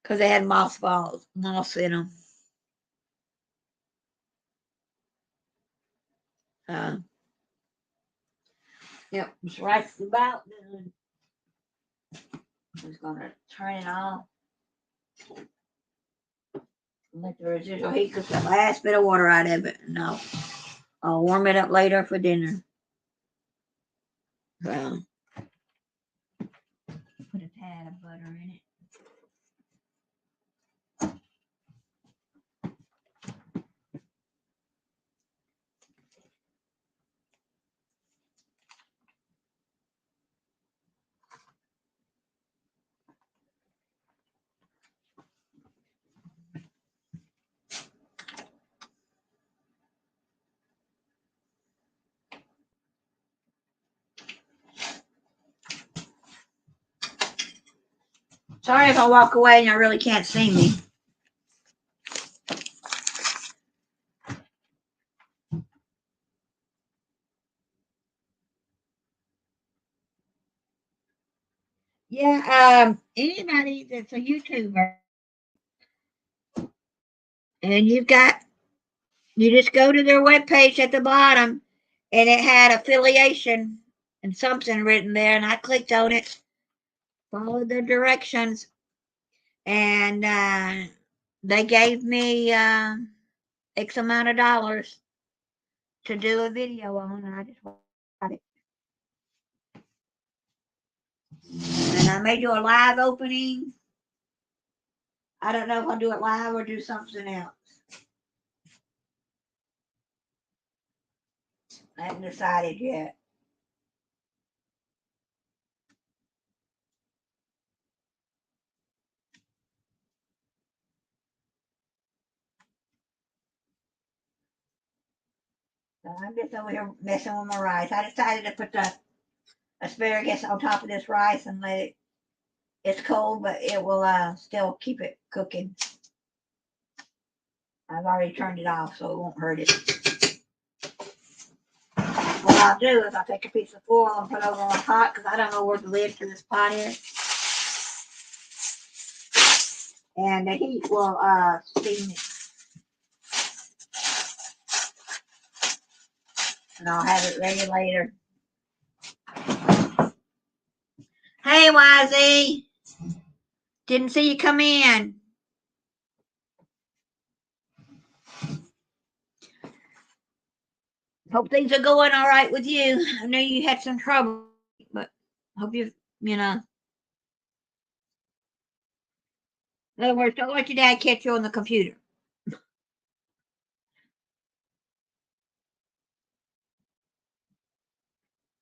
because they had moths in them. Uh, yep, it's right about done. I'm just gonna turn it off. Let the residual heat cook the last bit of water out of it. No, I'll warm it up later for dinner. So, put a tad of butter in it. Sorry if I walk away and you really can't see me. Yeah, anybody that's a YouTuber and you just go to their webpage at the bottom and it had affiliation and something written there, and I clicked on it, followed the directions, and they gave me X amount of dollars to do a video on, and I just got it. And I may do a live opening. I don't know if I'll do it live or do something else. I haven't decided yet. So I'm just over here messing with my rice. I decided to put the asparagus on top of this rice and let it. It's cold, but it will still keep it cooking. I've already turned it off, so it won't hurt it. What I'll do is I'll take a piece of foil and put it over my pot because I don't know where the lid for this pot is. And the heat will steam it. And I'll have it ready later. Hey, YZ. Didn't see you come in. Hope things are going all right with you. I know you had some trouble, but hope you know. In other words, don't let your dad catch you on the computer.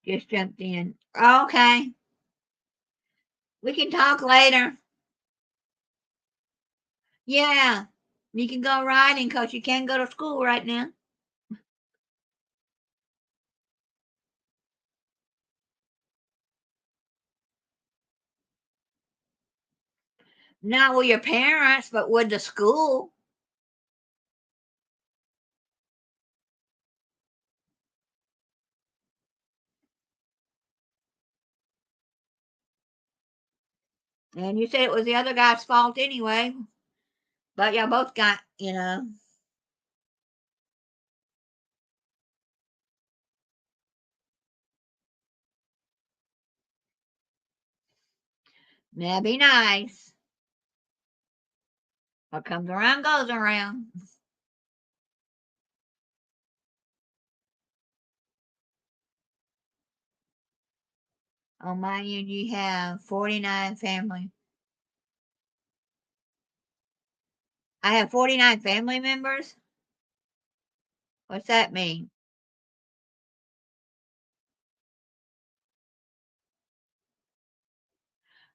Just jumped in. Okay. We can talk later. Yeah. You can go riding because you can't go to school right now. Not with your parents, but with the school. And you said it was the other guy's fault anyway. But y'all both got. That'd be nice. What comes around goes around. On my end, you have 49 family. I have 49 family members. What's that mean?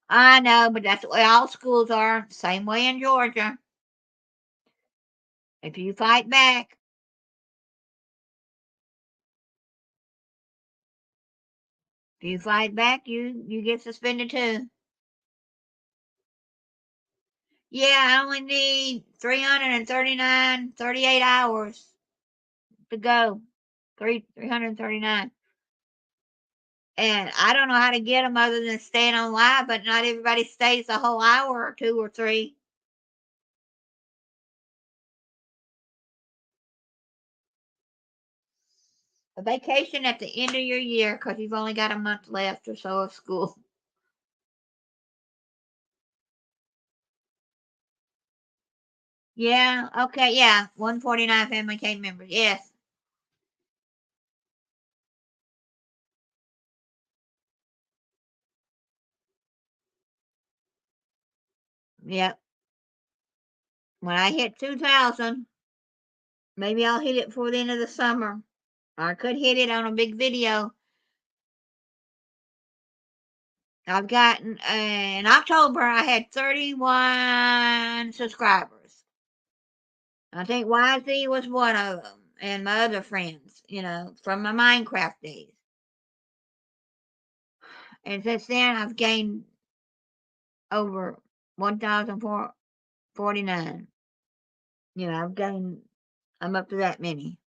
I know, but that's the way all schools are. Same way in Georgia. If you fight back, you get suspended too. Yeah, I only need 38 hours to go. 339. And I don't know how to get them other than staying on live, but not everybody stays a whole hour or 2 or 3. A vacation at the end of your year because you've only got a month left or so of school. Yeah, okay, yeah. 149 family came members. Yes. Yep. When I hit 2,000, maybe I'll hit it before the end of the summer. I could hit it on a big video. I've gotten in October I had 31 subscribers. I think YZ was one of them, and my other friends, from my Minecraft days. And since then I've gained over 1,449. I'm up to that many.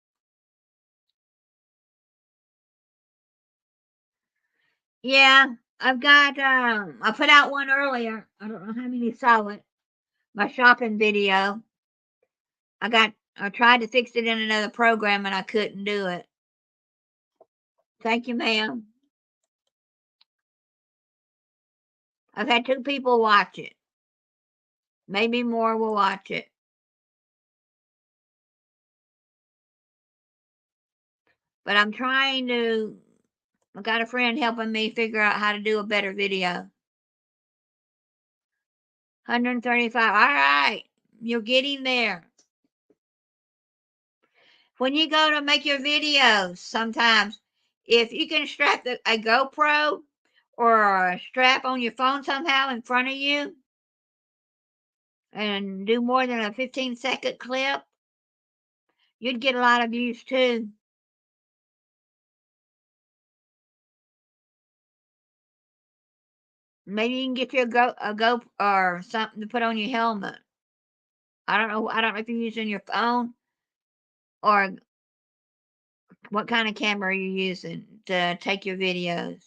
Yeah, I've got I put out one earlier. I don't know how many saw it. My shopping video. I tried to fix it in another program and I couldn't do it. Thank you, ma'am. I've had 2 people watch it. Maybe more will watch it. But I've got a friend helping me figure out how to do a better video. 135. All right. You're getting there. When you go to make your videos, sometimes if you can strap a GoPro or a strap on your phone somehow in front of you and do more than a 15-second clip, you'd get a lot of views too. Maybe you can get you a go or something to put on your helmet. I don't know. I don't know if you're using your phone or what kind of camera you're using to take your videos.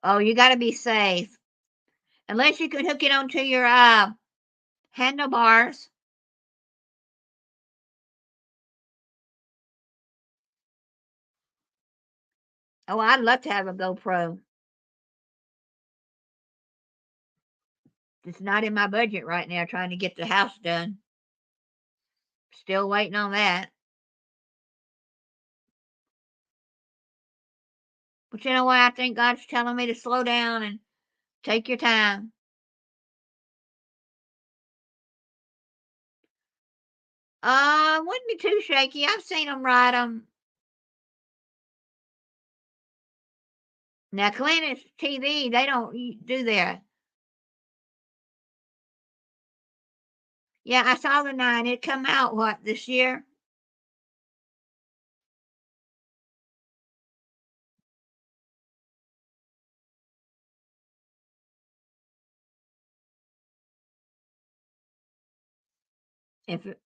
Oh, you got to be safe. Unless you can hook it onto your handlebars. Oh, I'd love to have a GoPro. It's not in my budget right now trying to get the house done. Still waiting on that. But you know what? I think God's telling me to slow down and take your time. Wouldn't be too shaky. I've seen them ride them. Now, Clintus TV, they don't do that. Yeah, I saw the 9. It come out, what, this year?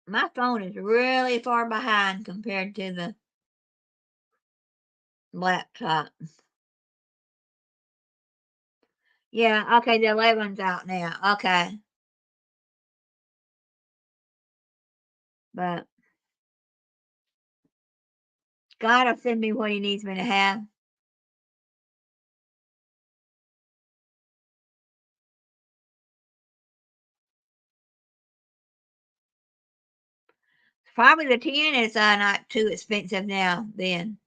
My phone is really far behind compared to the laptop. Yeah, okay, the 11's out now. Okay. But God will send me what He needs me to have. Probably the 10 is not too expensive now, then.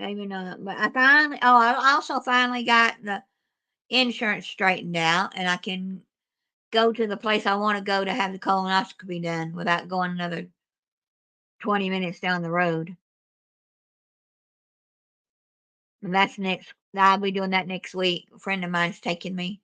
Maybe not. But I also finally got the insurance straightened out, and I can go to the place I want to go to have the colonoscopy done without going another 20 minutes down the road. And that's next. I'll be doing that next week. A friend of mine's taking me.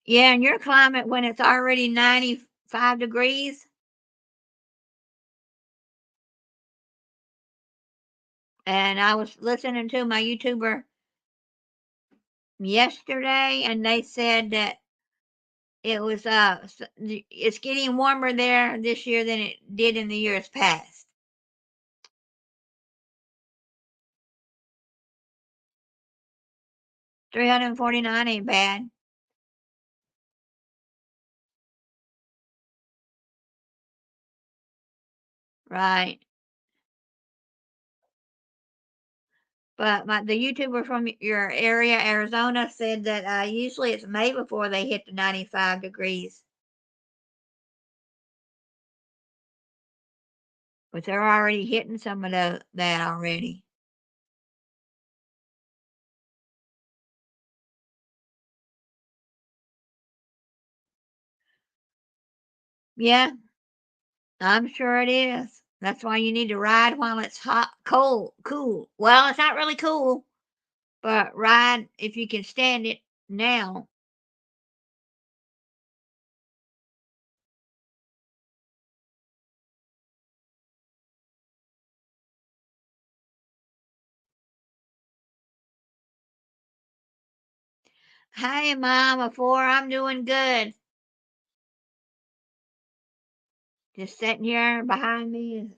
Yeah, in your climate when it's already 95 degrees, and I was listening to my YouTuber yesterday, and they said that it's getting warmer there this year than it did in the years past. 349 ain't bad. Right. But the YouTuber from your area, Arizona, said that usually it's May before they hit the 95 degrees. But they're already hitting some of that already. Yeah, I'm sure it is. That's why you need to ride while it's hot, cool. Well, it's not really cool, but ride if you can stand it now. Hey, Mama, 4, I'm doing good. Just sitting here behind me is,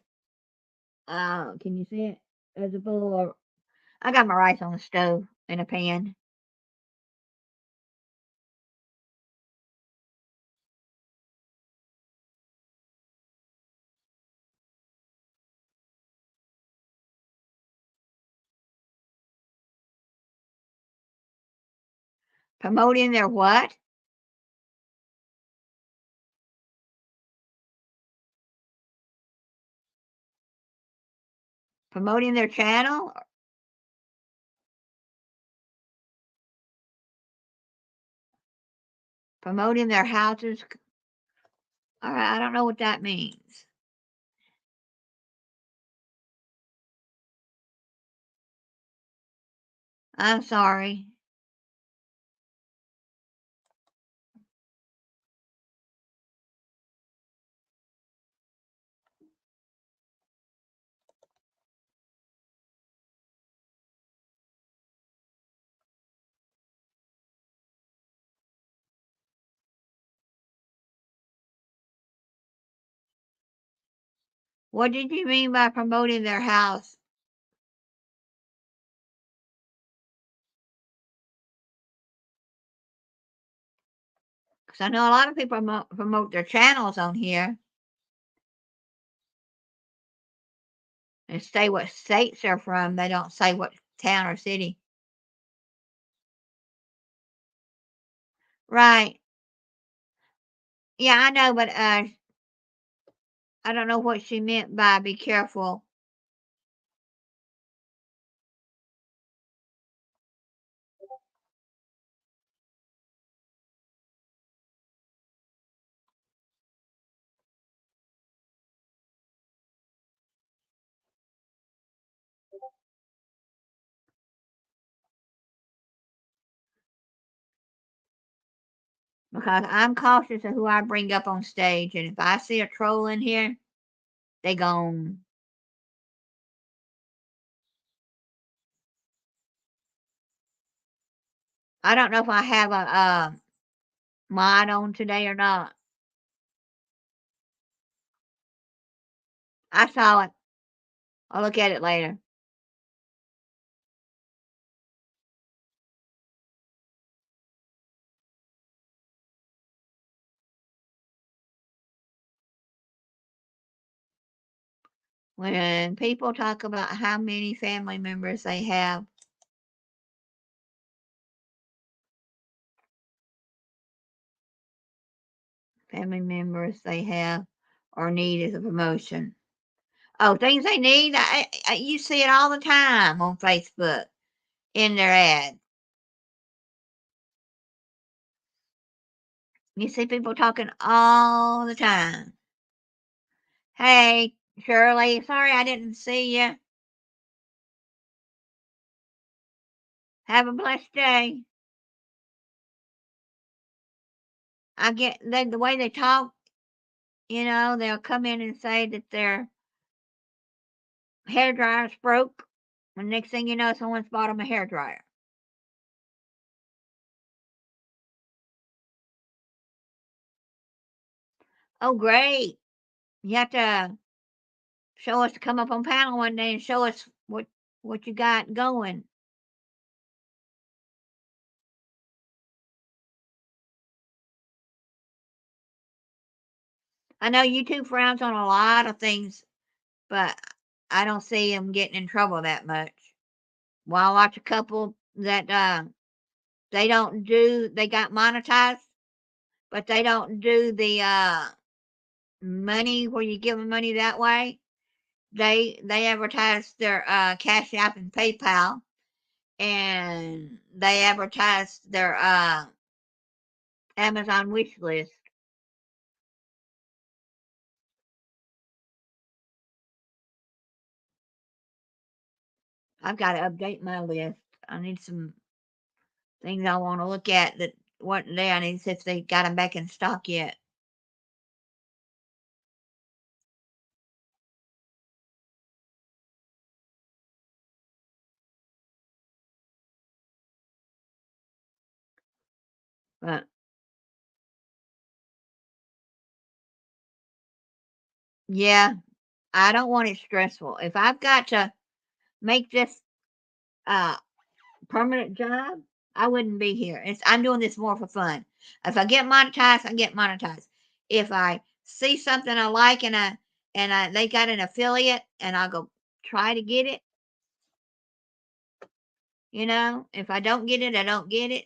can you see it? There's a bowl of, I got my rice on the stove in a pan. Promoting their what? Promoting their channel? Promoting their houses? All right, I don't know what that means. I'm sorry. What did you mean by promoting their house? Because I know a lot of people promote their channels on here and say what states they're from. They don't say what town or city. Right. Yeah, I know, but I don't know what she meant by be careful. Because I'm cautious of who I bring up on stage, and if I see a troll in here, they gone. I don't know if I have a mod on today or not. I saw it. I'll look at it later. When people talk about how many family members they have, family members they have or need as a promotion. Oh, things they need. You see it all the time on Facebook in their ad. You see people talking all the time. Hey, Shirley, sorry I didn't see you. Have a blessed day. I get the way they talk, they'll come in and say that their hair dryer's broke. And next thing you know, someone's bought them a hair dryer. Oh, great. You have to show us to come up on panel one day and show us what you got going. I know YouTube frowns on a lot of things, but I don't see them getting in trouble that much. Well, I watch a couple that they got monetized, but they don't do the money where you give them money that way. They advertise their Cash App and PayPal, and they advertise their Amazon wish list. I've got to update my list. I need some things I want to look at that wasn't there. I need to see if they got them back in stock yet. But yeah, I don't want it stressful. If I've got to make this uh permanent job, I wouldn't be here. I'm doing this more for fun. If I get monetized, I get monetized. If I see something I like and they got an affiliate and I'll go try to get it, if I don't get it, I don't get it.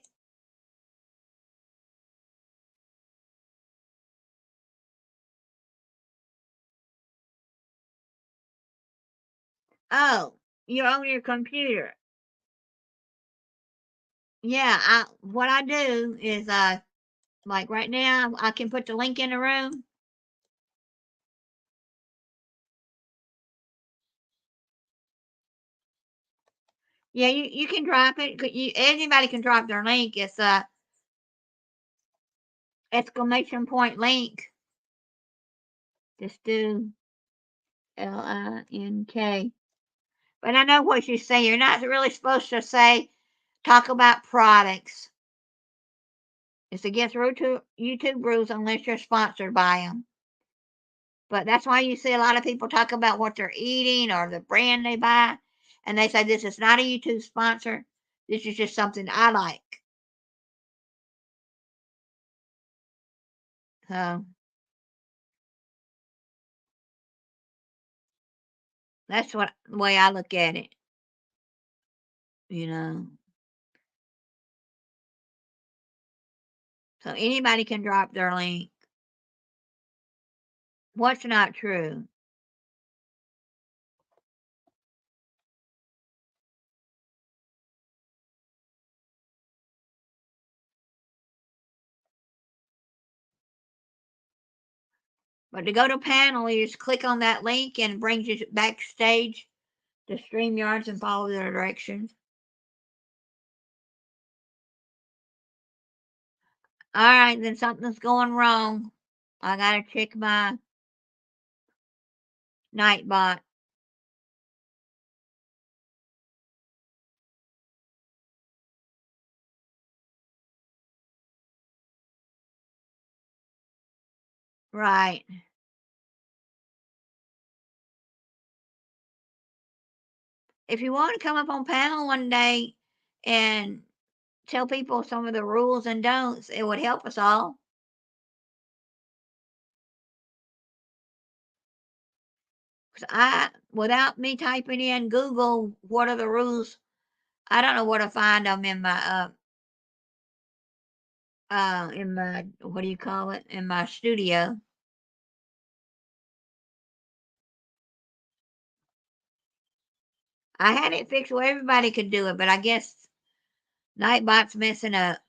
Oh, you're on your computer. Yeah, what I do is like right now I can put the link in the room. Yeah, you can drop it. Anybody can drop their link. It's a exclamation point link. Just do LINK. But I know what you say. You're not really supposed to talk about products. It's against YouTube rules unless you're sponsored by them. But that's why you see a lot of people talk about what they're eating or the brand they buy. And they say, this is not a YouTube sponsor. This is just something I like. So that's the way I look at it. You know. So anybody can drop their link. What's not true? But to go to panel, you just click on that link and it brings you backstage to StreamYards and follow the directions. All right, then something's going wrong. I gotta check my Nightbot. Right. If you want to come up on panel one day and tell people some of the rules and don'ts, it would help us all. Because without me typing in Google, what are the rules? I don't know where to find them in my in my, what do you call it, in my studio. I had it fixed where everybody could do it, but I guess Nightbot's messing up.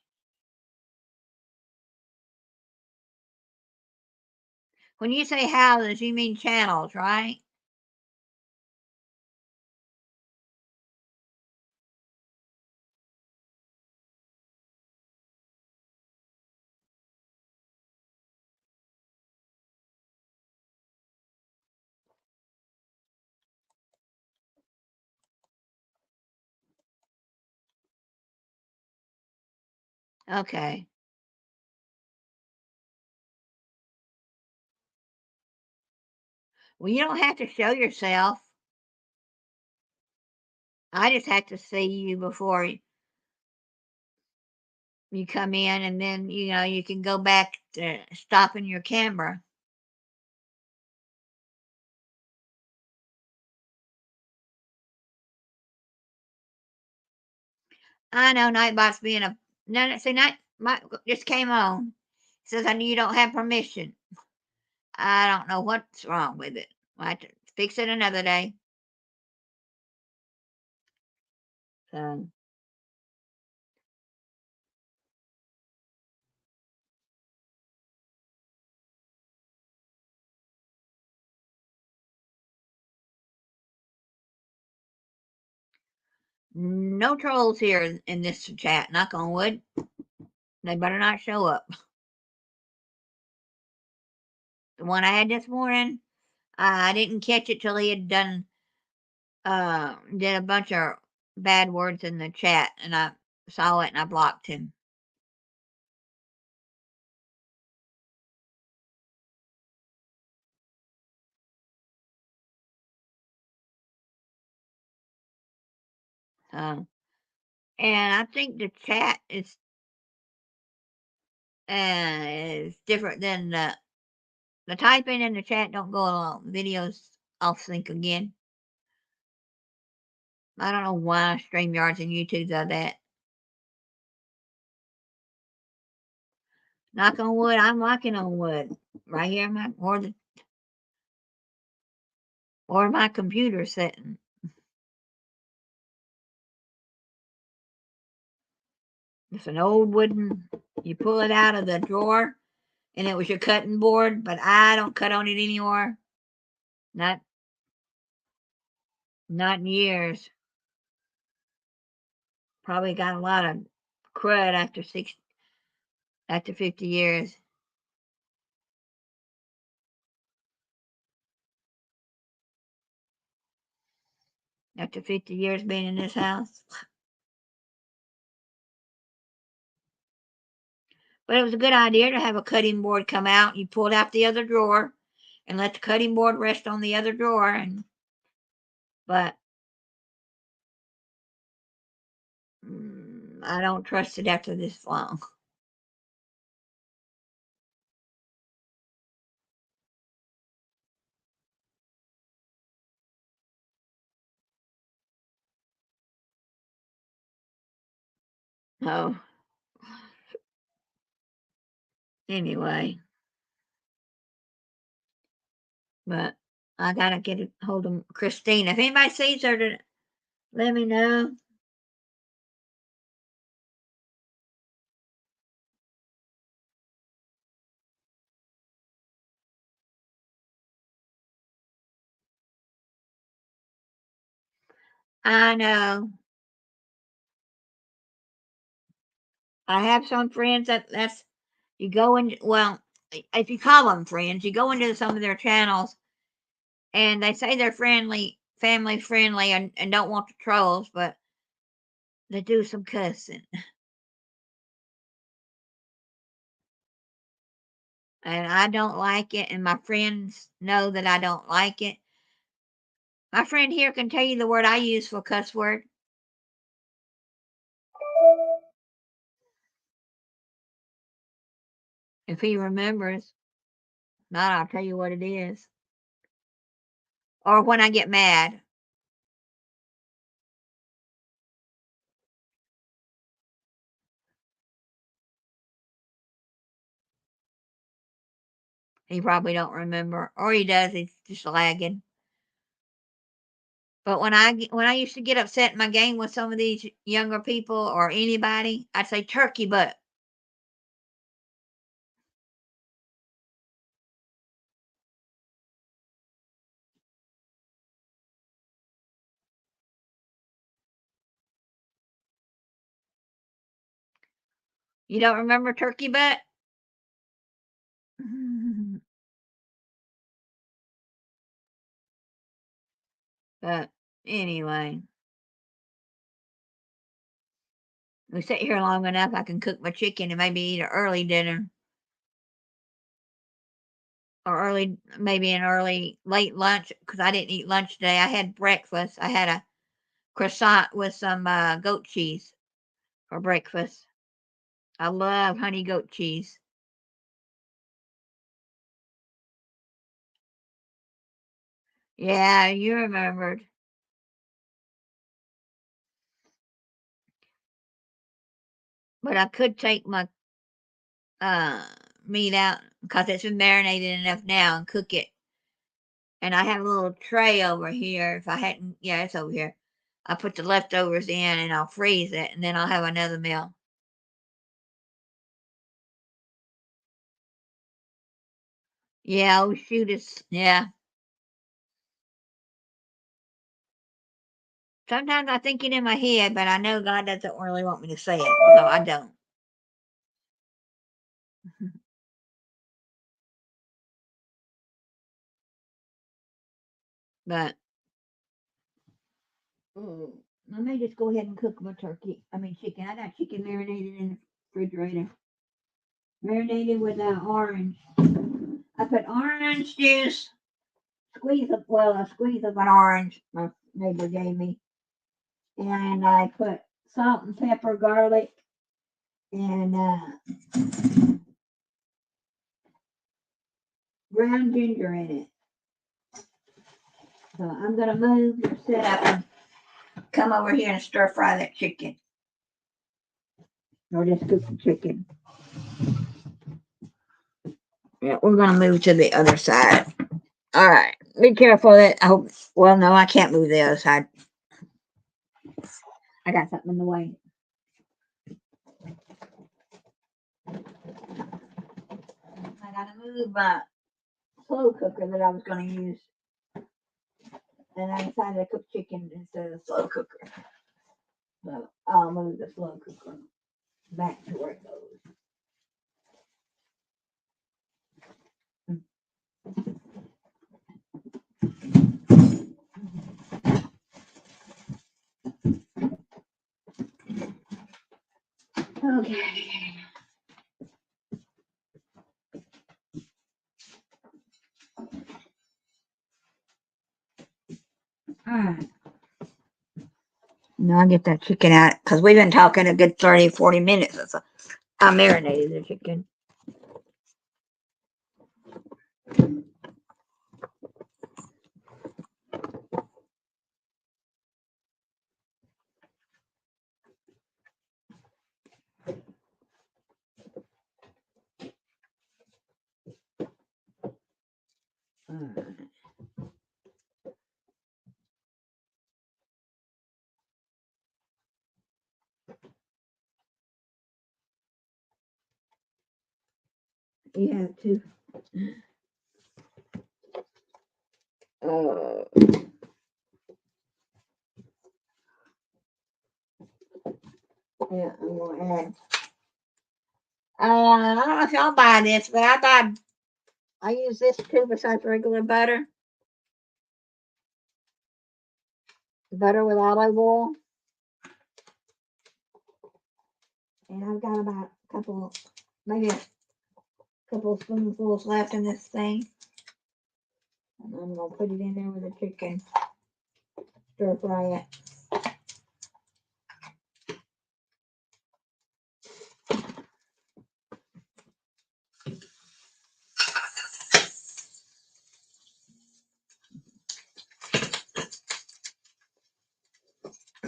When you say houses, you mean channels, right? Okay. Well, you don't have to show yourself. I just have to see you before you come in, and then you can go back to stopping your camera. I know Nightbot's being a no. No, see, Night my just came on. Says I knew you don't have permission. I don't know what's wrong with it. I have to fix it another day. So no trolls here in this chat. Knock on wood. They better not show up. The one I had this morning, I didn't catch it till he had did a bunch of bad words in the chat, and I saw it and I blocked him. And I think the chat is different than the typing in the chat don't go along. Videos off sync again. I don't know why StreamYards and YouTube does that. Knock on wood, I'm knocking on wood. Right here, or my computer sitting. It's an old wooden. You pull it out of the drawer, and it was your cutting board. But I don't cut on it anymore. Not not in years. Probably got a lot of crud after 50 years. After 50 years being in this house. But it was a good idea to have a cutting board come out. You pull it out the other drawer and let the cutting board rest on the other drawer. But I don't trust it after this long. Oh, anyway, but I gotta get a hold of Christine. If anybody sees her, to let me know. I know. I have some friends that's you go in. Well, if you call them friends, you go into some of their channels, and they say they're friendly, family friendly, and don't want the trolls, but they do some cussing. And I don't like it, and my friends know that I don't like it. My friend here can tell you the word I use for cuss word if he remembers. Not, I'll tell you what it is. Or when I get mad. He probably don't remember, or he does. He's just lagging. But when I used to get upset in my game with some of these younger people or anybody, I'd say turkey butt. You don't remember turkey butt? But anyway, we sit here long enough, I can cook my chicken and maybe eat an early dinner. Or maybe an late lunch, because I didn't eat lunch today. I had breakfast. I had a croissant with some goat cheese for breakfast. I love honey goat cheese. Yeah, you remembered. But I could take my uh, meat out because it's been marinated enough now and cook it. And I have a little tray over here. If I hadn't, yeah, it's over here. I put the leftovers in and I'll freeze it and then I'll have another meal. Yeah, oh shoot, yeah. Sometimes I think it in my head, but I know God doesn't really want me to say it, so I don't. But I may just go ahead and cook my chicken. I got chicken marinated in the refrigerator. Marinated with orange. I put orange juice, a squeeze of an orange my neighbor gave me. And I put salt and pepper, garlic, and ground ginger in it. So I'm going to move and set up and come over here and stir fry that chicken. Or just cook the chicken. Yeah, we're going to move to the other side. All right. Be careful that I hope. Well, no, I can't move the other side. I got something in the way. I got to move my slow cooker that I was going to use. And I decided to cook chicken instead of slow cooker. So I'll move the slow cooker back to where it goes. Okay. Alright. Now I get that chicken out because we've been talking a good 30, 40 minutes. So I marinated the chicken. You have to. Yeah, I'm gonna add. I don't know if y'all buy this, but I use this too besides regular butter. Butter with olive oil. And I've got about maybe a couple of spoonfuls left in this thing. And I'm going to put it in there with the chicken. Stir fry it.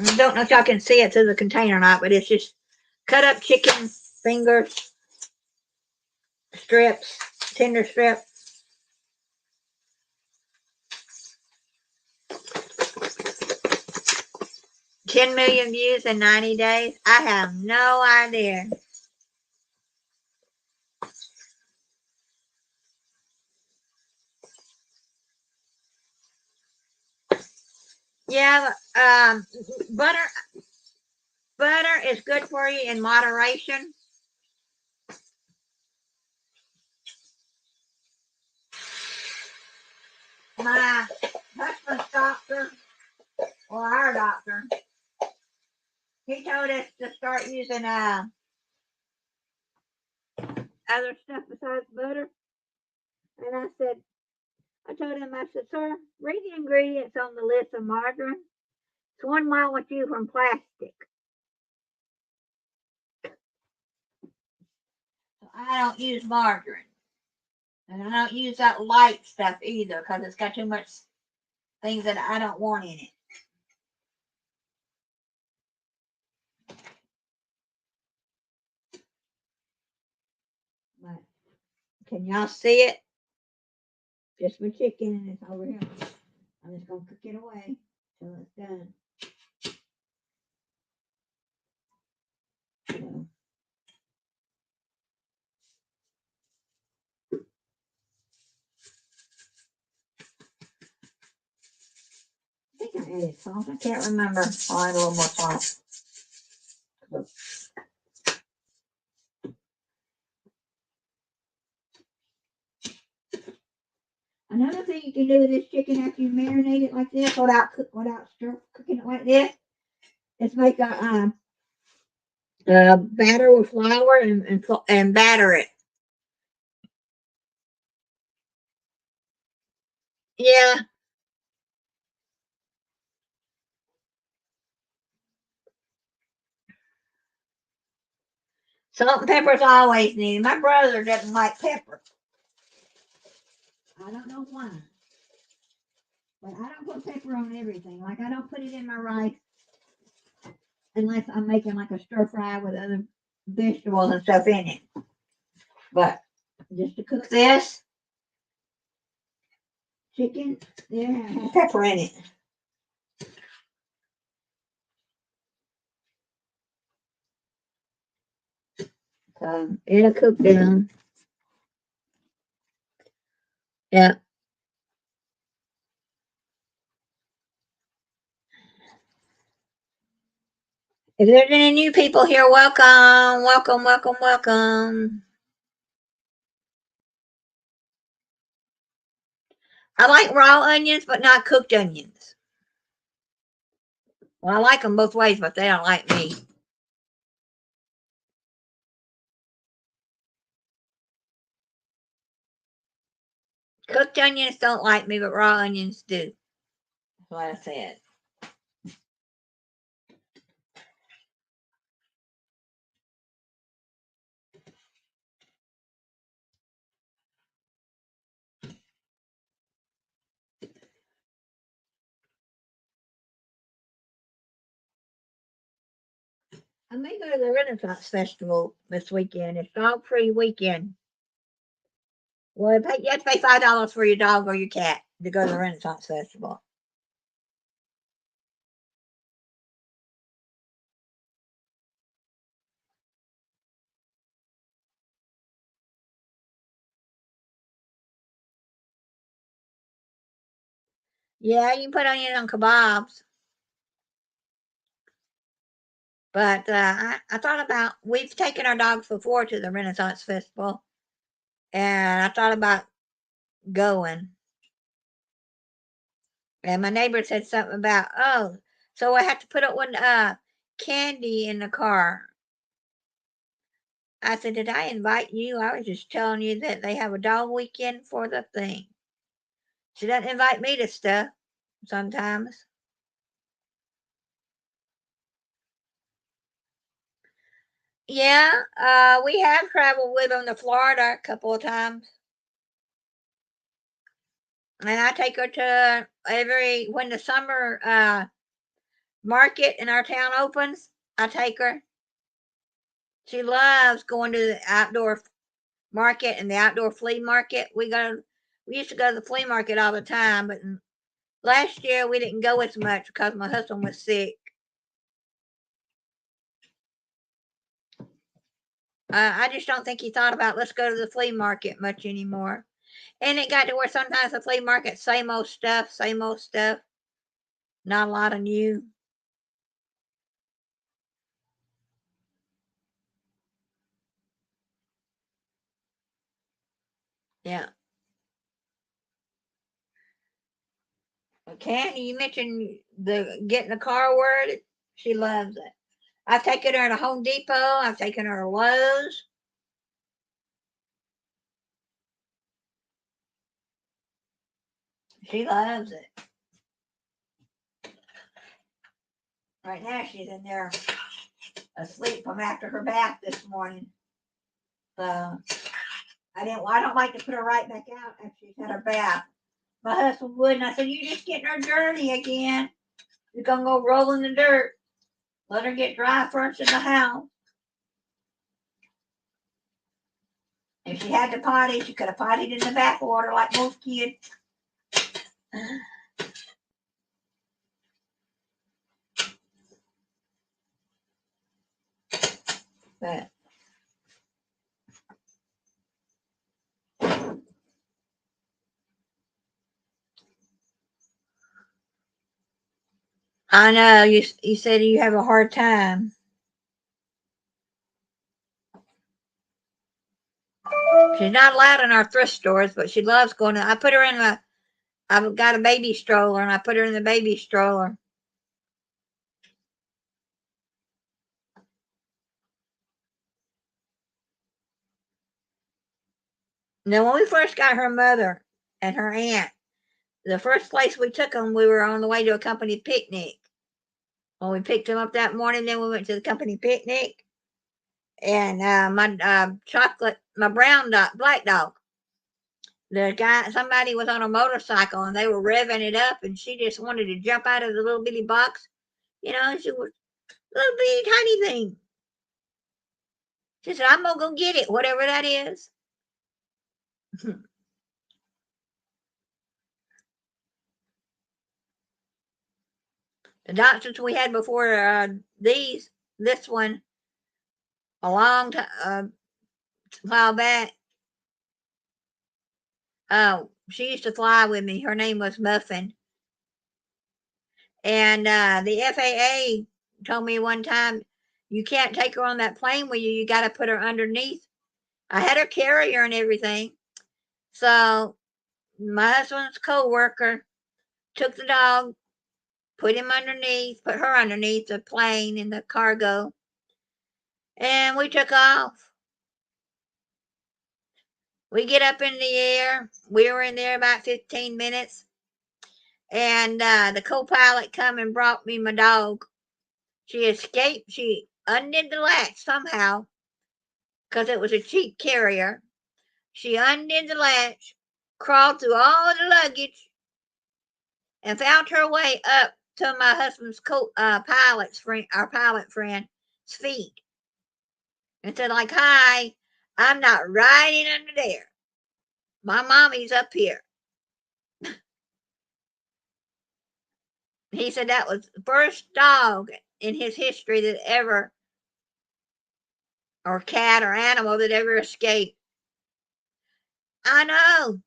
I don't know if y'all can see it through the container or not, but it's just cut up chicken fingers, strips, tender strips. 10 million views in 90 days? I have no idea. Yeah, butter is good for you in moderation. My husband's doctor, or our doctor, he told us to start using other stuff besides butter. And I told him, I said, sir, read the ingredients on the list of margarine. It's 1 mile with you from plastic. So I don't use margarine. And I don't use that light stuff either because it's got too much things that I don't want in it. But can y'all see it? Just my chicken and it's over here. I'm just going to cook it away till it's done. So. I think I added salt. I can't remember. I'll add a little more salt. Another thing you can do with this chicken after you marinate it like this, without cooking it like this, is make a batter with flour and batter it. Yeah. Salt and pepper's always needed. My brother doesn't like pepper. I don't know why. But I don't put pepper on everything. Like I don't put it in my rice unless I'm making like a stir fry with other vegetables and stuff in it. But just to cook this chicken, there has pepper in it. So it'll cook down. Yeah. If there's any new people here, welcome, welcome, welcome, welcome. I like raw onions, but not cooked onions. Well, I like them both ways, but they don't like me. Cooked onions don't like me, but raw onions do. That's what I said. I may go to the Renaissance Festival this weekend. It's dog-free weekend. Well, you have to pay $5 for your dog or your cat to go to the Renaissance Festival. Yeah, you can put onions on kebabs. But I thought about, we've taken our dogs before to the Renaissance Festival, and I thought about going. And my neighbor said something about, oh, so I have to put up one candy in the car. I said, did I invite you? I was just telling you that they have a dog weekend for the thing. She doesn't invite me to stuff sometimes. Yeah, we have traveled with them to Florida a couple of times. And I take her to when the summer market in our town opens, I take her. She loves going to the outdoor market and the outdoor flea market. We used to go to the flea market all the time, but last year we didn't go as much because my husband was sick. I just don't think he thought about let's go to the flea market much anymore. And it got to where sometimes the flea market, same old stuff, not a lot of new. Yeah. Candy, you mentioned the getting the car word. She loves it. I've taken her to Home Depot. I've taken her to Lowe's. She loves it. Right now, she's in there asleep from after her bath this morning. So I don't like to put her right back out after she's had her bath. My husband would, and I said, "You just getting her dirty again. You're gonna go roll in the dirt. Let her get dry first in the house." If she had to potty, she could have pottied in the backwater like most kids. But I know you said you have a hard time. She's not allowed in our thrift stores, but she loves going to. I put her in the. I've got a baby stroller, and I put her in the baby stroller. Now, when we first got her mother and her aunt, the first place we took them, we were on the way to a company picnic. When we picked them up that morning, then we went to the company picnic. And my brown dog, black dog, somebody was on a motorcycle and they were revving it up, and she just wanted to jump out of the little bitty box. She was a little bitty tiny thing. She said, "I'm gonna go get it, whatever that is." The doctors we had before this one, a long time, while back. Oh, she used to fly with me. Her name was Muffin. And the FAA told me one time, you can't take her on that plane with you. You got to put her underneath. I had her carrier and everything. So my husband's co-worker took the dog, put her underneath the plane in the cargo, and we took off. We get up in the air. We were in there about 15 minutes. And the co-pilot come and brought me my dog. She escaped. She undid the latch somehow because it was a cheap carrier. She undid the latch, crawled through all the luggage, and found her way up to my husband's our pilot friend's feet, and said, like, "Hi, I'm not riding under there. My mommy's up here." He said that was the first dog in his history that ever, or cat or animal that ever escaped. I know.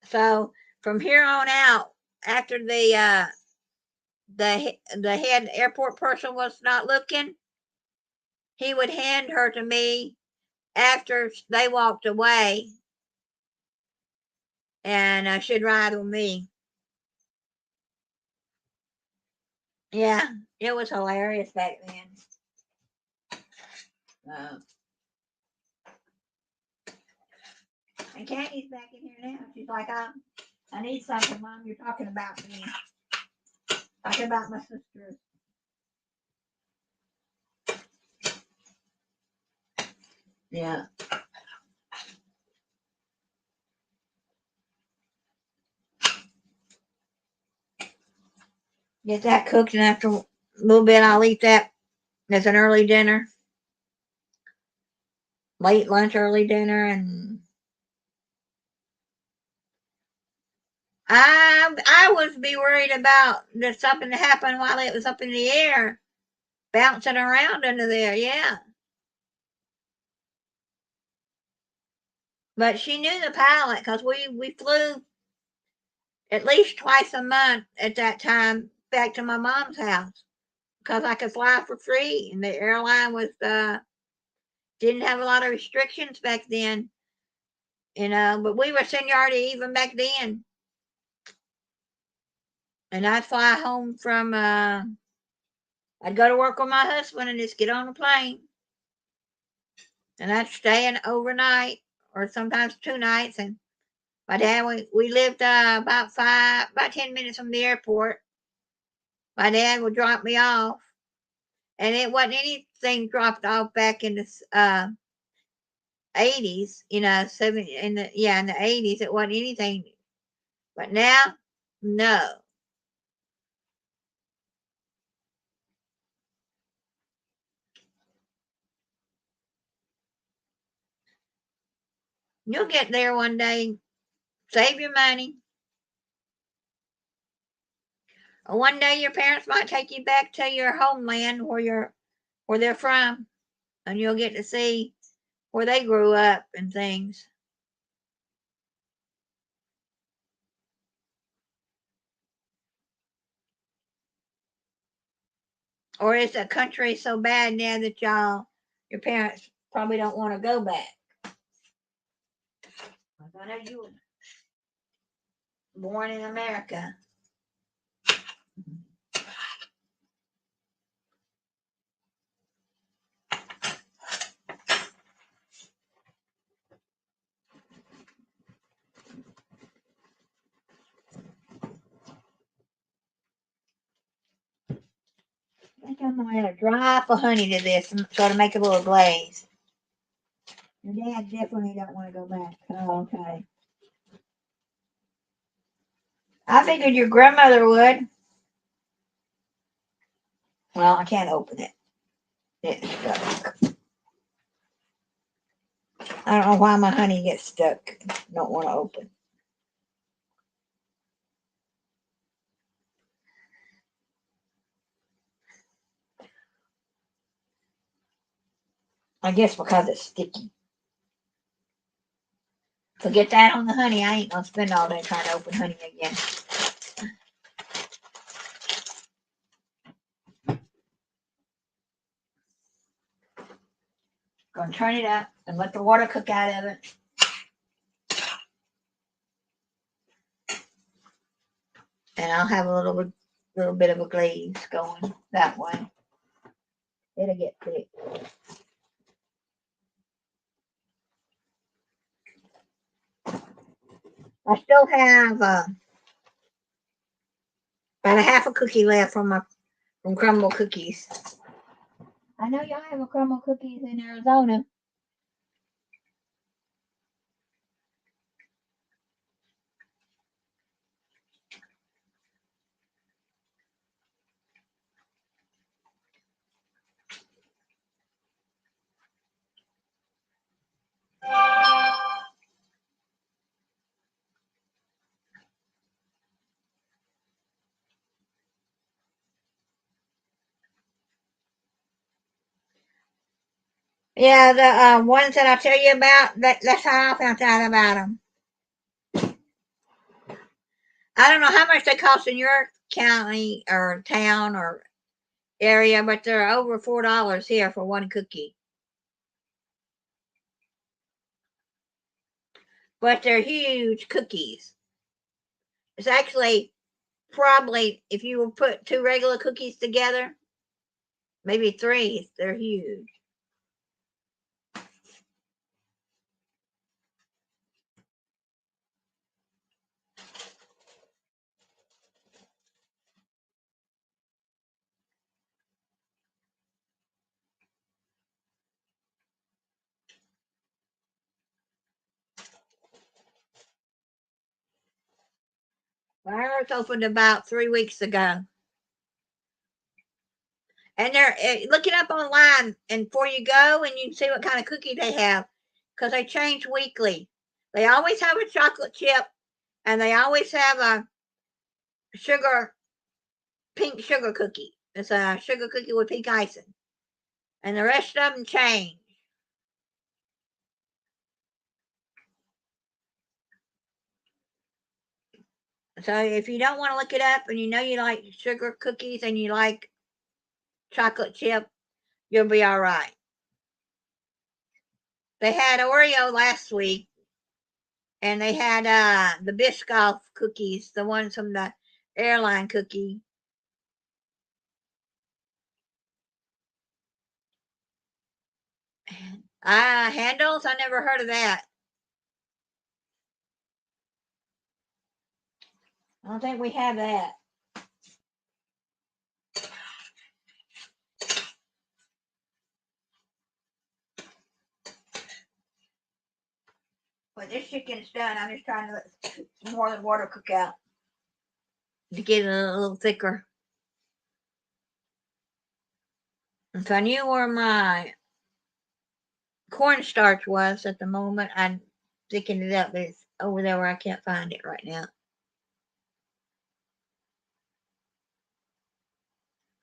So from here on out, after the head airport person was not looking, he would hand her to me after they walked away, and she'd ride with me. Yeah, it was hilarious back then. Uh, and Candy's back in here now. She's like, I need something, Mom. You're talking about me. Talking about my sister. Yeah. Get that cooked, and after a little bit, I'll eat that as an early dinner. Late lunch, early dinner, and I was be worried about there's something to happen while it was up in the air, bouncing around under there. Yeah. But she knew the pilot because we flew at least twice a month at that time back to my mom's house because I could fly for free, and the airline was didn't have a lot of restrictions back then, you know. But we were seniority even back then, and I'd fly home from. I'd go to work with my husband and just get on a plane, and I'd stay in overnight or sometimes 2 nights. And my dad, we lived about 10 minutes from the airport. My dad would drop me off, and it wasn't anything dropped off back in the 80s, you know, in the 80s. It wasn't anything, but now, no. You'll get there one day. Save your money. Or one day your parents might take you back to your homeland where they're from, and you'll get to see where they grew up and things. Or is the country so bad now that your parents probably don't want to go back? I know you were born in America. I think I'm going to add a drop of honey to this so to make a little glaze. Your dad definitely don't want to go back. Oh, okay. I figured your grandmother would. Well, I can't open it. It's stuck. I don't know why my honey gets stuck. Don't want to open. I guess because it's sticky. Forget that on the honey. I ain't gonna spend all day trying to open honey again. Gonna turn it up and let the water cook out of it. And I'll have a little bit of a glaze going that way. It'll get thick. I still have about a half a cookie left from Crumble Cookies. I know y'all have a Crumble Cookies in Arizona. Yeah, the ones that I tell you about, that's how I found out about them. I don't know how much they cost in your county or town or area, but they're over $4 here for one cookie. But they're huge cookies. It's actually probably, if you would put 2 regular cookies together, maybe 3, they're huge. Ours opened about 3 weeks ago. And they're look it up online, and before you go, and you can see what kind of cookie they have, because they change weekly. They always have a chocolate chip, And they always have a pink sugar cookie. It's a sugar cookie with pink icing. And the rest of them change. So if you don't want to look it up and you know you like sugar cookies and you like chocolate chip, you'll be all right. They had Oreo last week, and they had the Biscoff cookies, the ones from the airline cookie. Handles? I never heard of that. I don't think we have that. But this chicken's done. I'm just trying to let some more of the water cook out to get it a little thicker. If I knew where my cornstarch was at the moment, I'd thicken it up, but it's over there where I can't find it right now.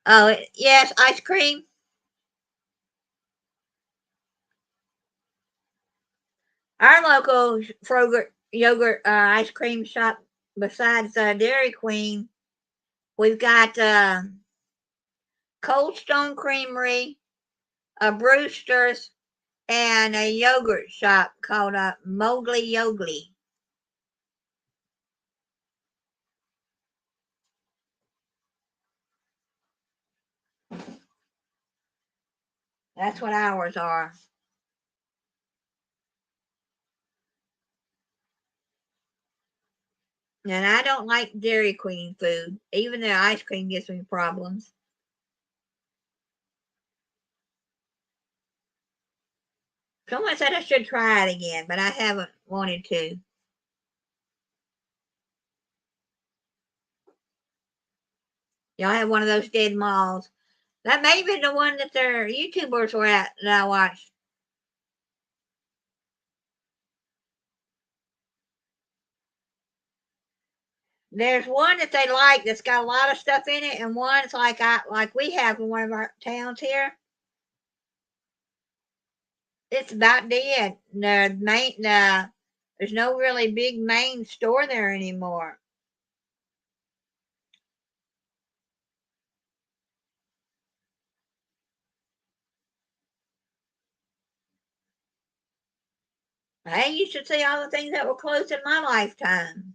Oh, yes, ice cream. Our local Frogurt yogurt ice cream shop, besides Dairy Queen, we've got Cold Stone Creamery, a Brewster's, and a yogurt shop called Mowgli Yogli. That's what ours are. And I don't like Dairy Queen food. Even their ice cream gives me problems. Someone said I should try it again, but I haven't wanted to. Y'all have one of those dead malls. That may be the one that their YouTubers were at that I watched. There's one that they like that's got a lot of stuff in it, and one's like we have in one of our towns here. It's about dead. There's no really big main store there anymore. I used to see all the things that were closed in my lifetime.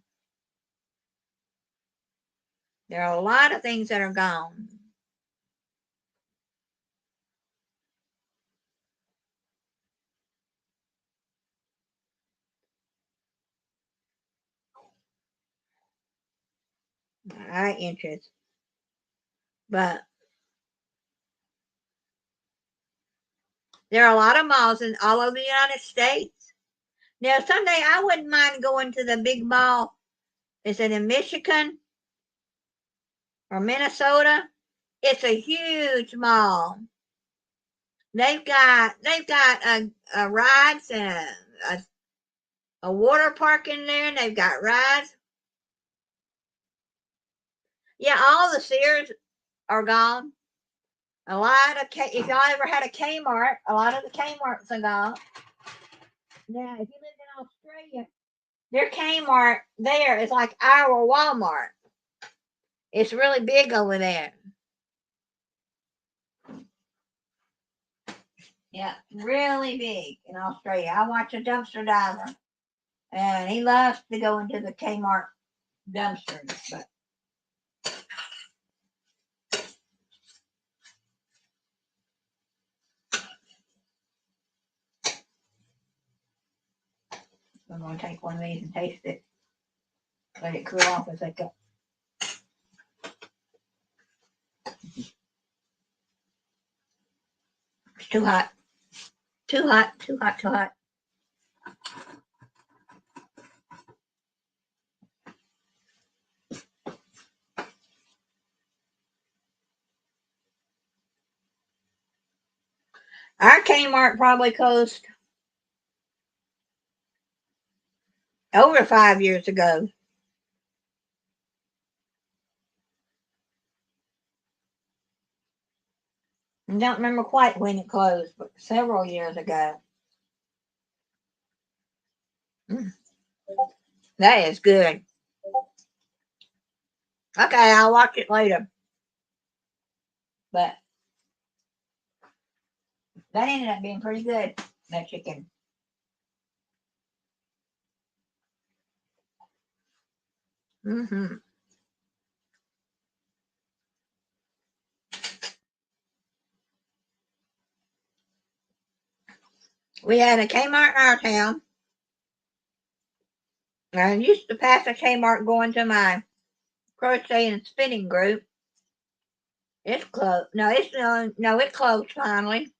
There are a lot of things that are gone. I interest. But there are a lot of malls all over the United States. Now, someday I wouldn't mind going to the big mall. Is it in Michigan or Minnesota? It's a huge mall. They've got rides and a water park in there, and they've got rides. Yeah, all the Sears are gone. A lot of if y'all ever had a Kmart, a lot of the Kmarts are gone. Now, if you live in Australia, their Kmart there is like our Walmart. It's really big over there. Yeah, really big in Australia. I watch a dumpster diver, and he loves to go into the Kmart dumpsters. But I'm going to take one of these and taste it. Let it cool off as I go. It's too hot. Too hot, too hot, too hot. Our Kmart probably closed over 5 years ago. I don't remember quite when it closed, but several years ago. Mm, that is good. Okay, I'll watch it later. But that ended up being pretty good, that chicken. Mm-hmm. We had a Kmart in our town. I used to pass a Kmart going to my crochet and spinning group. It's closed. No, it closed finally.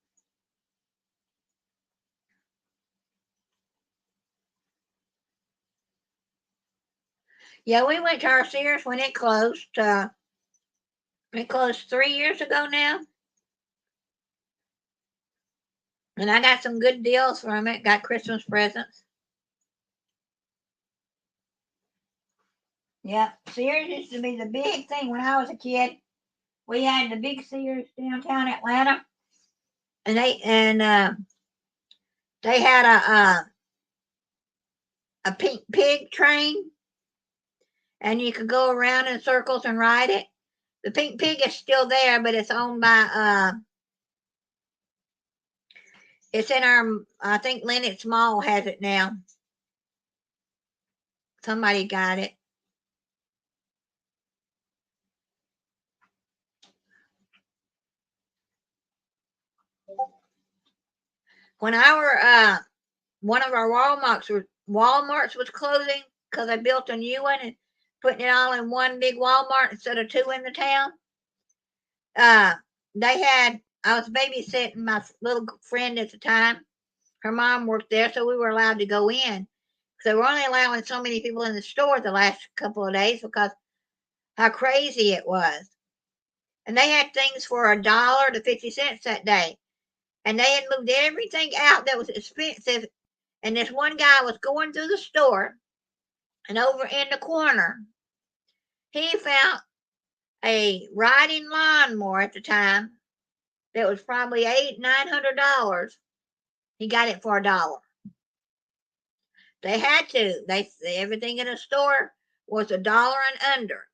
Yeah, we went to our Sears when it closed. It closed 3 years ago now. And I got some good deals from it. Got Christmas presents. Yep. Sears used to be the big thing when I was a kid. We had the big Sears downtown Atlanta. And they had a pink pig train. And you could go around in circles and ride it. The pink pig is still there, but it's owned by it's in our, I think Lenox Mall has it now. Somebody got it. When one of our Walmarts was closing because I built a new one and putting it all in one big Walmart instead of two in the town. I was babysitting my little friend at the time. Her mom worked there, so we were allowed to go in. So they were only allowing so many people in the store the last couple of days because how crazy it was. And they had things for $1 to 50 cents that day. And they had moved everything out that was expensive. And this one guy was going through the store, and over in the corner, he found a riding lawnmower at the time that was probably $900. He got it for $1. They had to. Everything in the store was $1 and under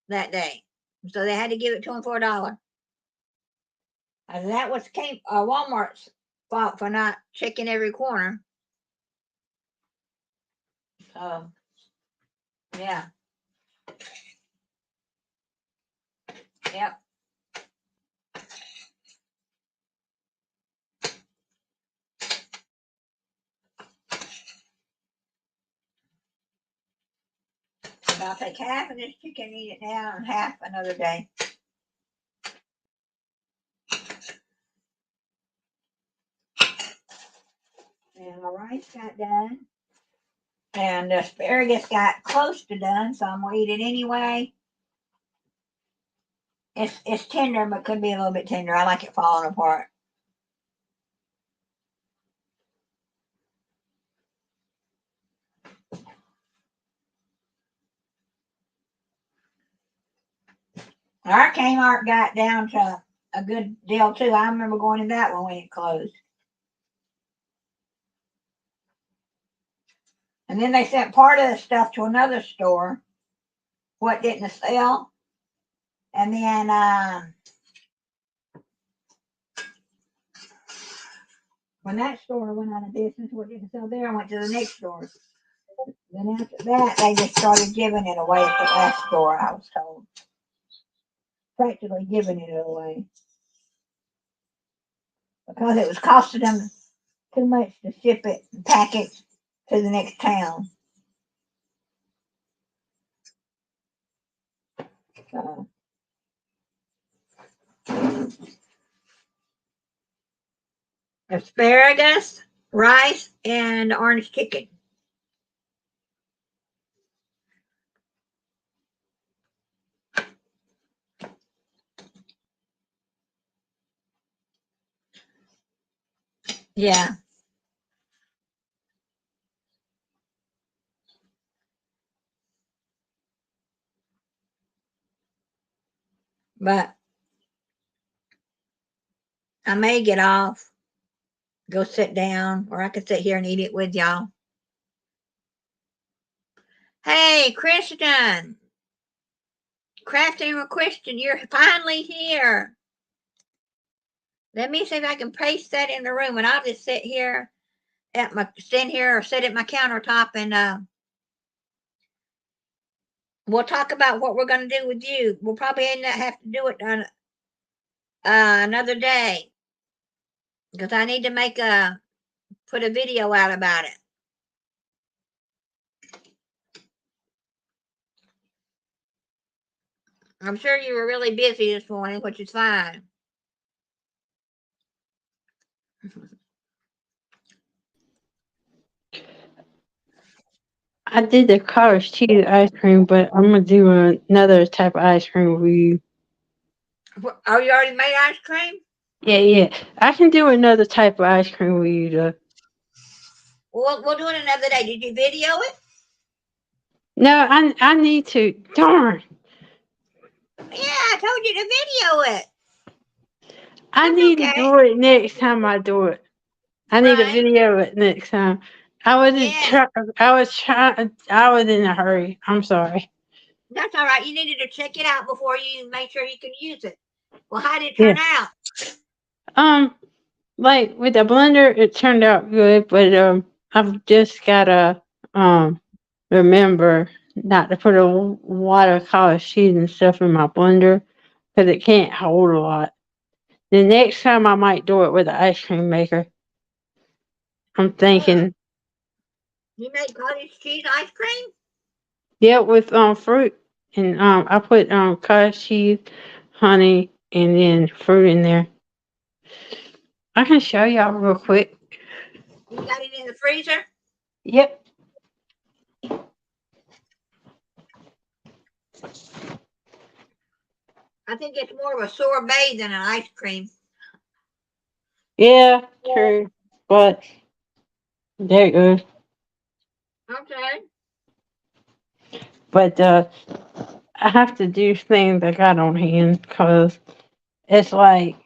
that day, so they had to give it to him for $1. And that was Walmart's fault for not checking every corner. So yeah, yep. I'll take half of this chicken, eat it now, and half another day. And my rice got done. And the asparagus got close to done, so I'm gonna eat it anyway. It's tender, but could be a little bit tender. I like it falling apart. Our Kmart got down to a good deal too. I remember going to that one when it closed. And then they sent part of the stuff to another store, what didn't sell. And then when that store went out of business, what didn't sell there, I went to the next store. Then after that, they just started giving it away at the last store, I was told. Practically giving it away. Because it was costing them too much to ship it and pack it to the next town. So, asparagus, rice, and orange chicken. Yeah. But I may get off, go sit down, or I could sit here and eat it with y'all. Hey, Kristen, Crafting with Kristen, you're finally here. Let me see if I can paste that in the room, and I'll just sit here at my or sit at my countertop, and we'll talk about what we're going to do with you. We'll probably have to do it on another day because I need to put a video out about it. I'm sure you were really busy this morning, which is fine. I did the cottage cheese ice cream, but I'm gonna do another type of ice cream with you. Oh, you already made ice cream? Yeah. I can do another type of ice cream with you, though. We'll do it another day. Did you video it? No, I need to. Darn. Yeah, I told you to video it. I That's need okay. to do it next time I do it. I need to Right. video it next time. I wasn't Yeah. I was in a hurry. I'm sorry. That's all right. You needed to check it out before you make sure you can use it. Well, how did it Yeah. turn out? Like with the blender, it turned out good, but I've just gotta remember not to put a lot of college cheese and stuff in my blender because it can't hold a lot. The next time I might do it with the ice cream maker. I'm thinking, You made cottage cheese ice cream? yeah, with fruit and I put cottage cheese, honey, and then fruit in there. I can show y'all real quick. You got it in the freezer? Yep. I think it's more of a sorbet than an ice cream. Yeah, true. But there it goes. Okay. But I have to do things I got on hand because it's like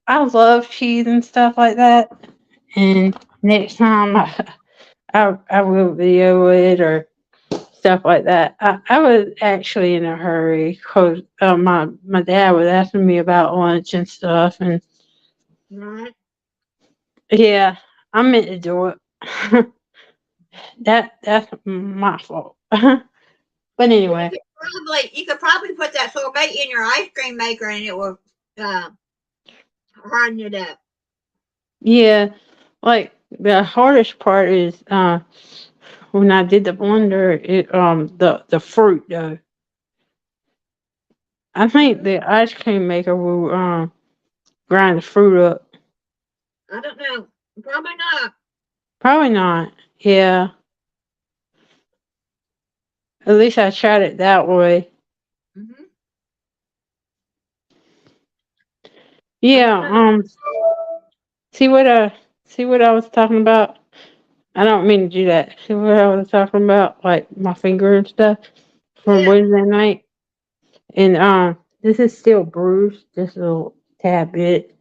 I love cheese and stuff like that. And next time I will video it or stuff like that. I was actually in a hurry because my dad was asking me about lunch and stuff, and Right. yeah, I meant to do it. That's my fault. But anyway, You could probably put that sorbet in your ice cream maker and it will harden it up. yeah, like the hardest part is when I did the blender, the fruit though. I think the ice cream maker will grind the fruit up. I don't know. Probably not. Probably not. Yeah. At least I tried it that way. Mm-hmm. Yeah. See what I was talking about. I don't mean to do that. See what I was talking about, like my finger and stuff from Yeah. Wednesday night. And this is still bruised, just a little tad bit.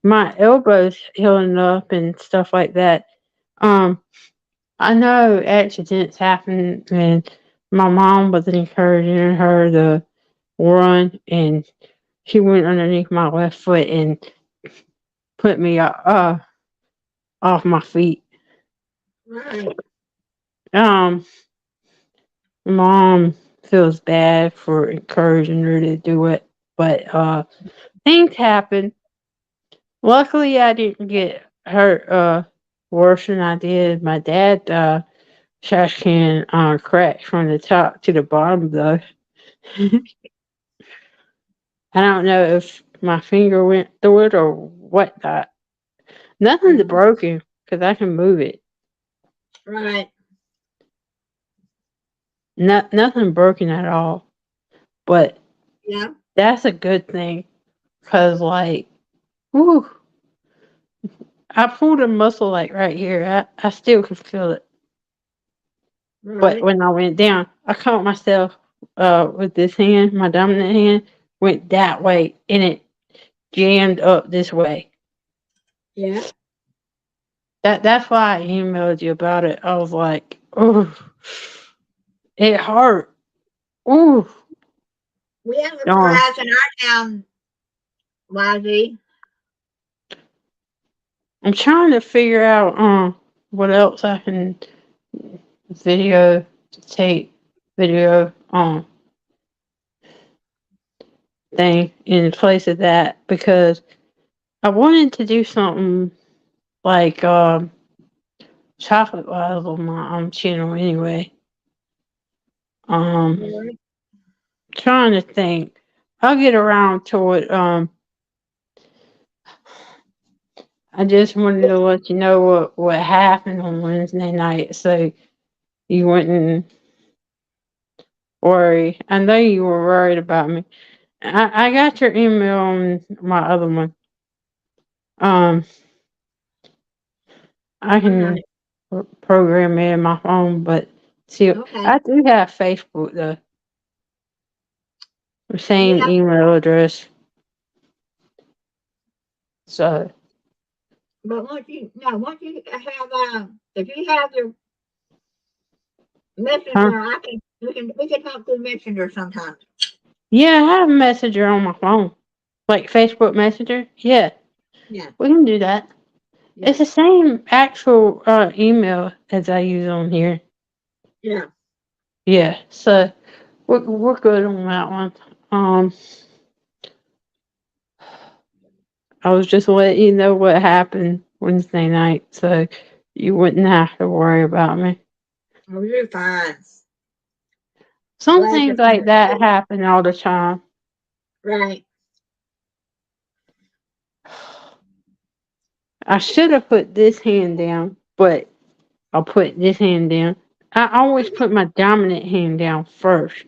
My elbow's healing up and stuff like that. Um, I know accidents happen, and my mom was encouraging her to run, and she went underneath my left foot and put me off my feet. Right. Um, Mom feels bad for encouraging her to do it, but things happen. Luckily, I didn't get hurt worse than I did. My dad trash can cracked from the top to the bottom though. I don't know if my finger went through it or whatnot. Nothing's broken because I can move it. Right. Nothing broken at all. But Yeah. that's a good thing because, like, whew, I pulled a muscle like right here. I still could feel it. But Right. when I went down, I caught myself with this hand, my dominant hand, went that way, and it jammed up this way. Yeah. That's why I emailed you about it. I was like, oh, it hurt. Oh, We have a darn. prize in our town, YZ. I'm trying to figure out what else I can video take video thing in place of that because I wanted to do something like chocolate wise on my channel anyway. Right. Trying to think. I'll get around to it. I just wanted to let you know what happened on Wednesday night, so you wouldn't worry. I know you were worried about me. I got your email on my other one. I can Alright. program it in my phone, but see, Okay. I do have Facebook though, the same Yeah. email address. So, But once you have if you have your huh? messenger, we can talk through messenger sometimes. Yeah, I have Messenger on my phone, like Facebook Messenger. Yeah, Yeah. we can do that. Yeah. It's the same actual email as I use on here. Yeah. Yeah, so we're good on that one. Um, I was just letting you know what happened Wednesday night, so you wouldn't have to worry about me. Oh, you're fine. Some Glad you're things like that fine. happen all the time. Right. I should have put this hand down, but I'll put this hand down. I always put my dominant hand down first,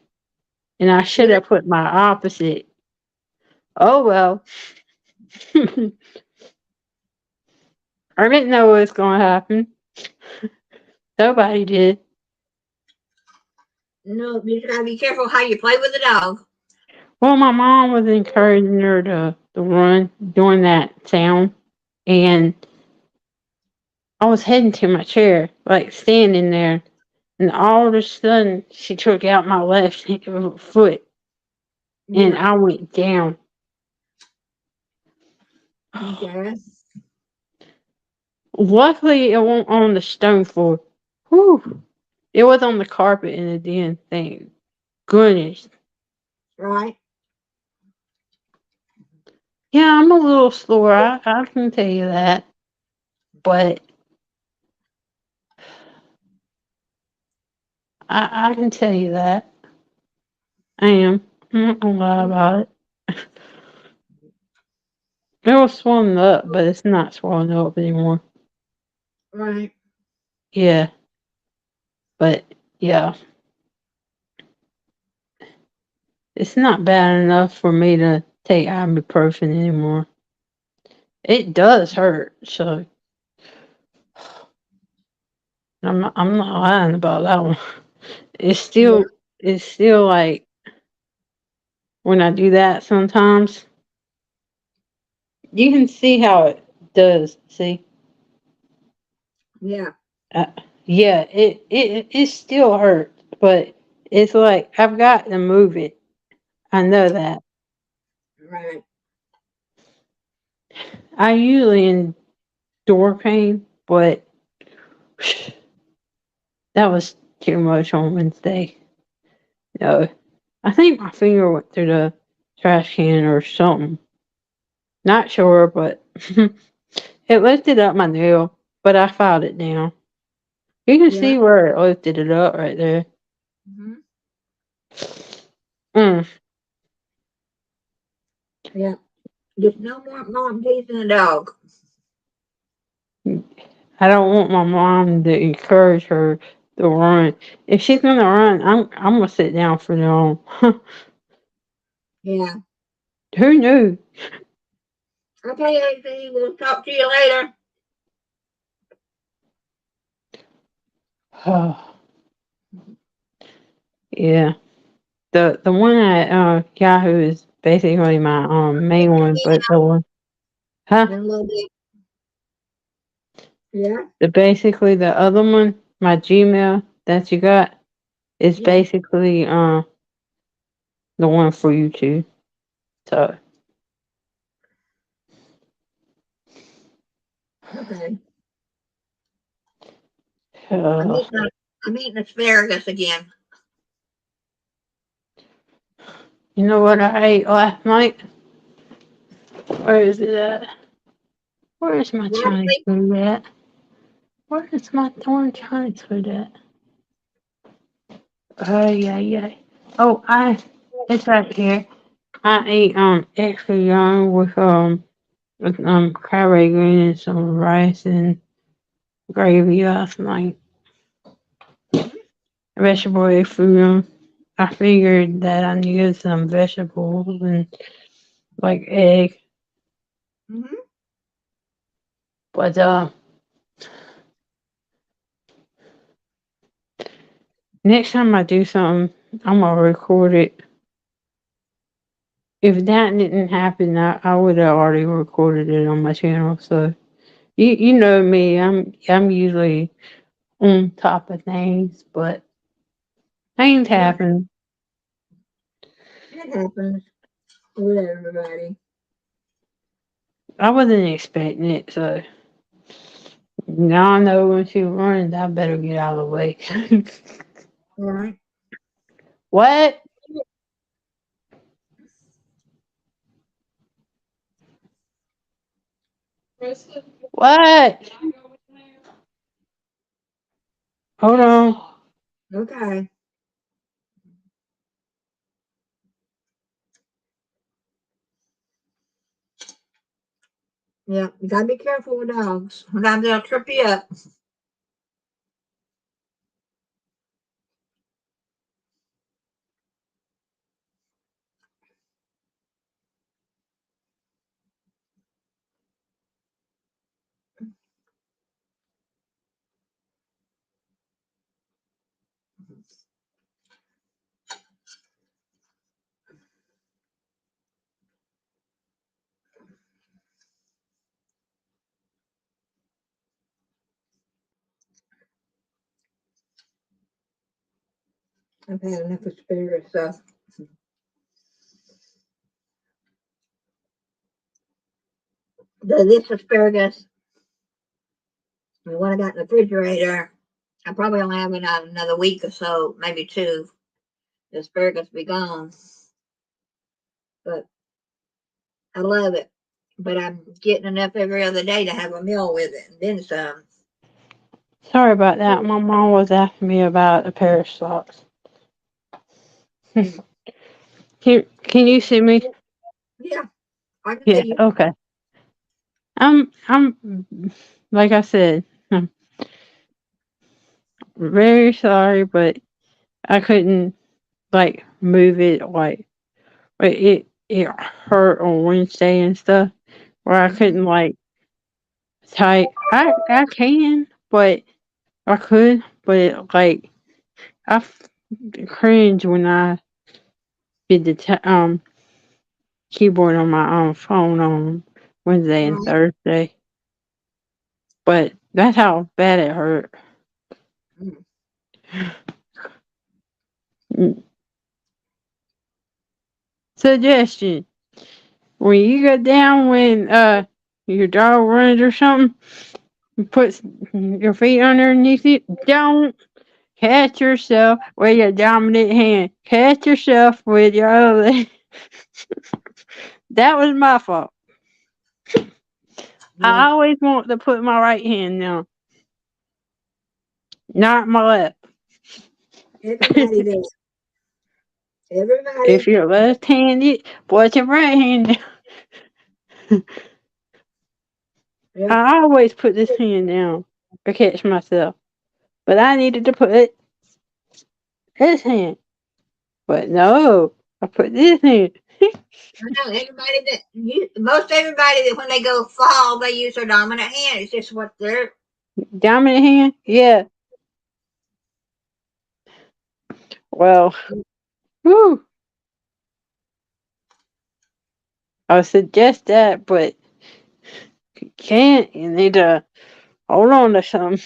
and I should Yeah. have put my opposite. Oh well. I didn't know what was going to happen. Nobody did. No, you just gotta be careful how you play with the dog. Well, my mom was encouraging her to run doing that sound, and I was heading to my chair, like standing there, and all of a sudden she took out my left foot, and Yeah. I went down. Okay. Luckily, it wasn't on the stone floor. Whew. It was on the carpet in the den. Thank goodness. Right. Yeah, I'm a little sore. I can tell you that. But I can tell you that. I am. I'm not gonna lie about it. It was swollen up, but it's not swollen up anymore. Right. Yeah. But yeah. It's not bad enough for me to take ibuprofen anymore. It does hurt, so I'm not lying about that one. It's Yeah. still it's still like when I do that sometimes, you can see how it does. See, Yeah. uh, yeah, it still hurts, but it's like I've got to move it. I know that. Right. I usually endure pain, but that was too much on Wednesday. No, I think my finger went through the trash can or something. Not sure, but it lifted up my nail, but I filed it down. You can Yeah. see where it lifted it up right there. Hmm. Mm. Yeah. Just no more mom teasing the dog. I don't want my mom to encourage her to run. If she's gonna run, I'm gonna sit down for now. Yeah. Who knew? Okay, AC, we'll talk to you later. Yeah. The one at Yahoo is basically my main one, but the one, huh? In a little bit. Yeah. Basically the other one, my Gmail that you got, is Yeah. basically the one for YouTube. So Okay. uh, I'm eating asparagus again. you know what I ate last night? Where is it at? Where is my Chinese Broccoli. food at? Where is my darn Chinese food at? Oh yeah. Oh, it's right here. I ate extra young with carrot green and some rice and gravy last night. Vegetable food. I figured that I needed some vegetables and like egg, Mm-hmm. but next time I do something, I'm gonna record it. If that didn't happen, I would have already recorded it on my channel. So you know me, I'm usually on top of things, but things Yeah. happen. It happens with everybody. I wasn't expecting it, so now I know when she runs, I better get out of the way. All right. What? What? Hold on. Okay. Yeah. You gotta be careful with dogs. Sometimes they'll trip you up. I've had enough asparagus stuff. This asparagus, the one I got in the refrigerator, I probably only have it out another week or so, maybe two. The asparagus be gone. But I love it. But I'm getting enough every other day to have a meal with it and then some. Sorry about that. My mom was asking me about a pair of socks. Can you see me? Yeah. I can Yeah. see you. Okay. I'm like I said, I'm very sorry, but I couldn't like move it it hurt on Wednesday and stuff where I Mhm. couldn't like type. I can, but I could, but like cringe when I did the keyboard on my phone on Wednesday and Right. Thursday. But that's how bad it hurt. Mm. Mm. Suggestion: when you go down when your dog runs or something, you put your feet underneath it. Don't catch yourself with your dominant hand. Catch yourself with your other. That was my fault. Yeah. I always want to put my right hand down, not my left. Everybody does. If Everybody. you're left-handed, put your right hand down. Yeah. I always put this hand down to catch myself, but I needed to put this hand. But no, I put this hand. I know most everybody that when they go fall, they use their dominant hand. It's just what they're. Dominant hand? Yeah. Well, whew. I would suggest that, but if you can't, you need to hold on to some.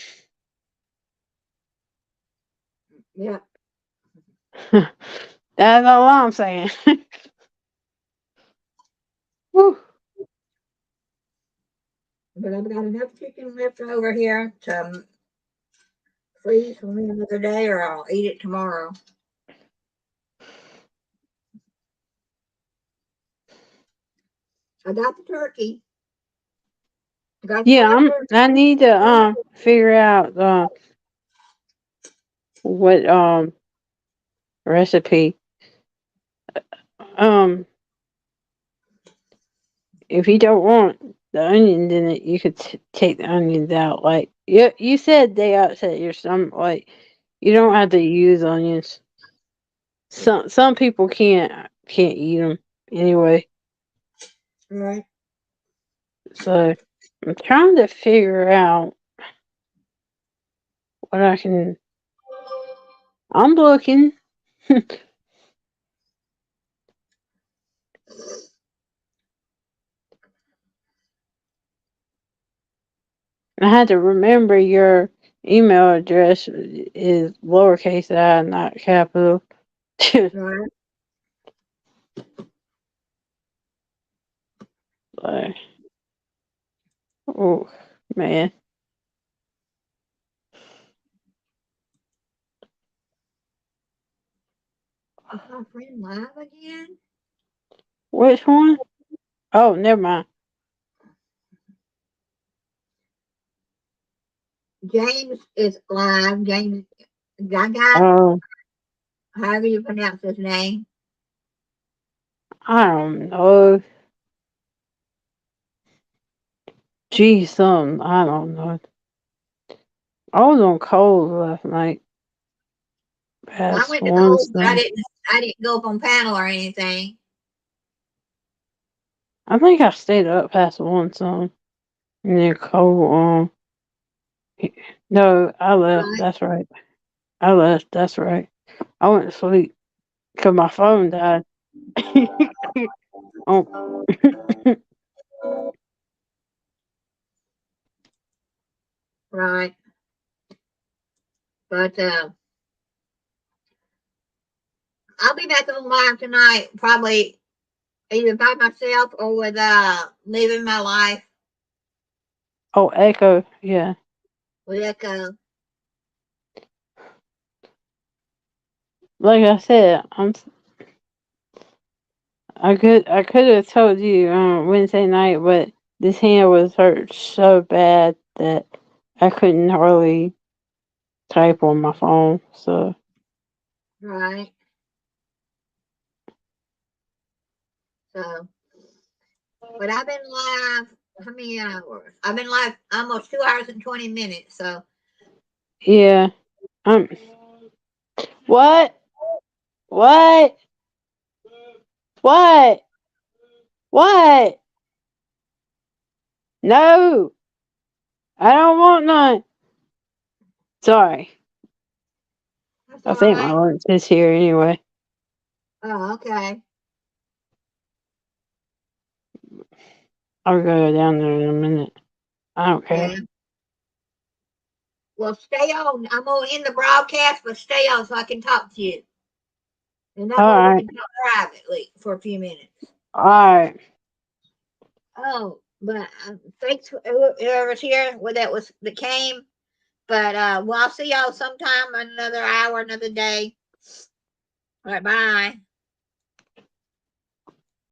Yeah. That's all I'm saying. Whew. But I've got enough chicken left over here to freeze for me another day, or I'll eat it tomorrow. I got the turkey. I got the Yeah, fried turkey. I need to figure out what recipe. Um if you don't want the onions in it, you could take the onions out. Like you said, they upset your stomach. Like you don't have to use onions. Some people can't eat them anyway. Right. So I'm trying to figure out what I can. I'm looking. I had to remember your email address is lowercase I, not capital. Right. Like, oh man, Is my friend live again? which one? Oh, never mind. James is live. James Gaga, Oh, however you pronounce his name. I don't know. Gee, I don't know. I was on cold last night. I Past went to one Coles, but some. I didn't go up on panel or anything. I think I stayed up past one some. And then cold. No, I left. Right. That's right. I left. That's right. I went to sleep because my phone died. Oh, Right. But I'll be back on live tonight, probably either by myself or with Living My Life oh, Echo. Yeah. with Echo. Like I said, I could have told you Wednesday night, but this hand was hurt so bad that I couldn't hardly type on my phone. So Right. So, but I've been live how many hours? I've been live almost 2 hours and 20 minutes. So, yeah. What? What? What? What? No, I don't want none. Sorry. that's I all think my right. lunch is here anyway. Oh, okay. I'll go down there in a minute. I don't care. Yeah. Well, stay on. I'm going to end the broadcast, but stay on so I can talk to you. And that All way we right. can talk privately for a few minutes. All right. Oh, but thanks for whoever's here that came. But well, I'll see y'all sometime, another hour, another day. All right, bye.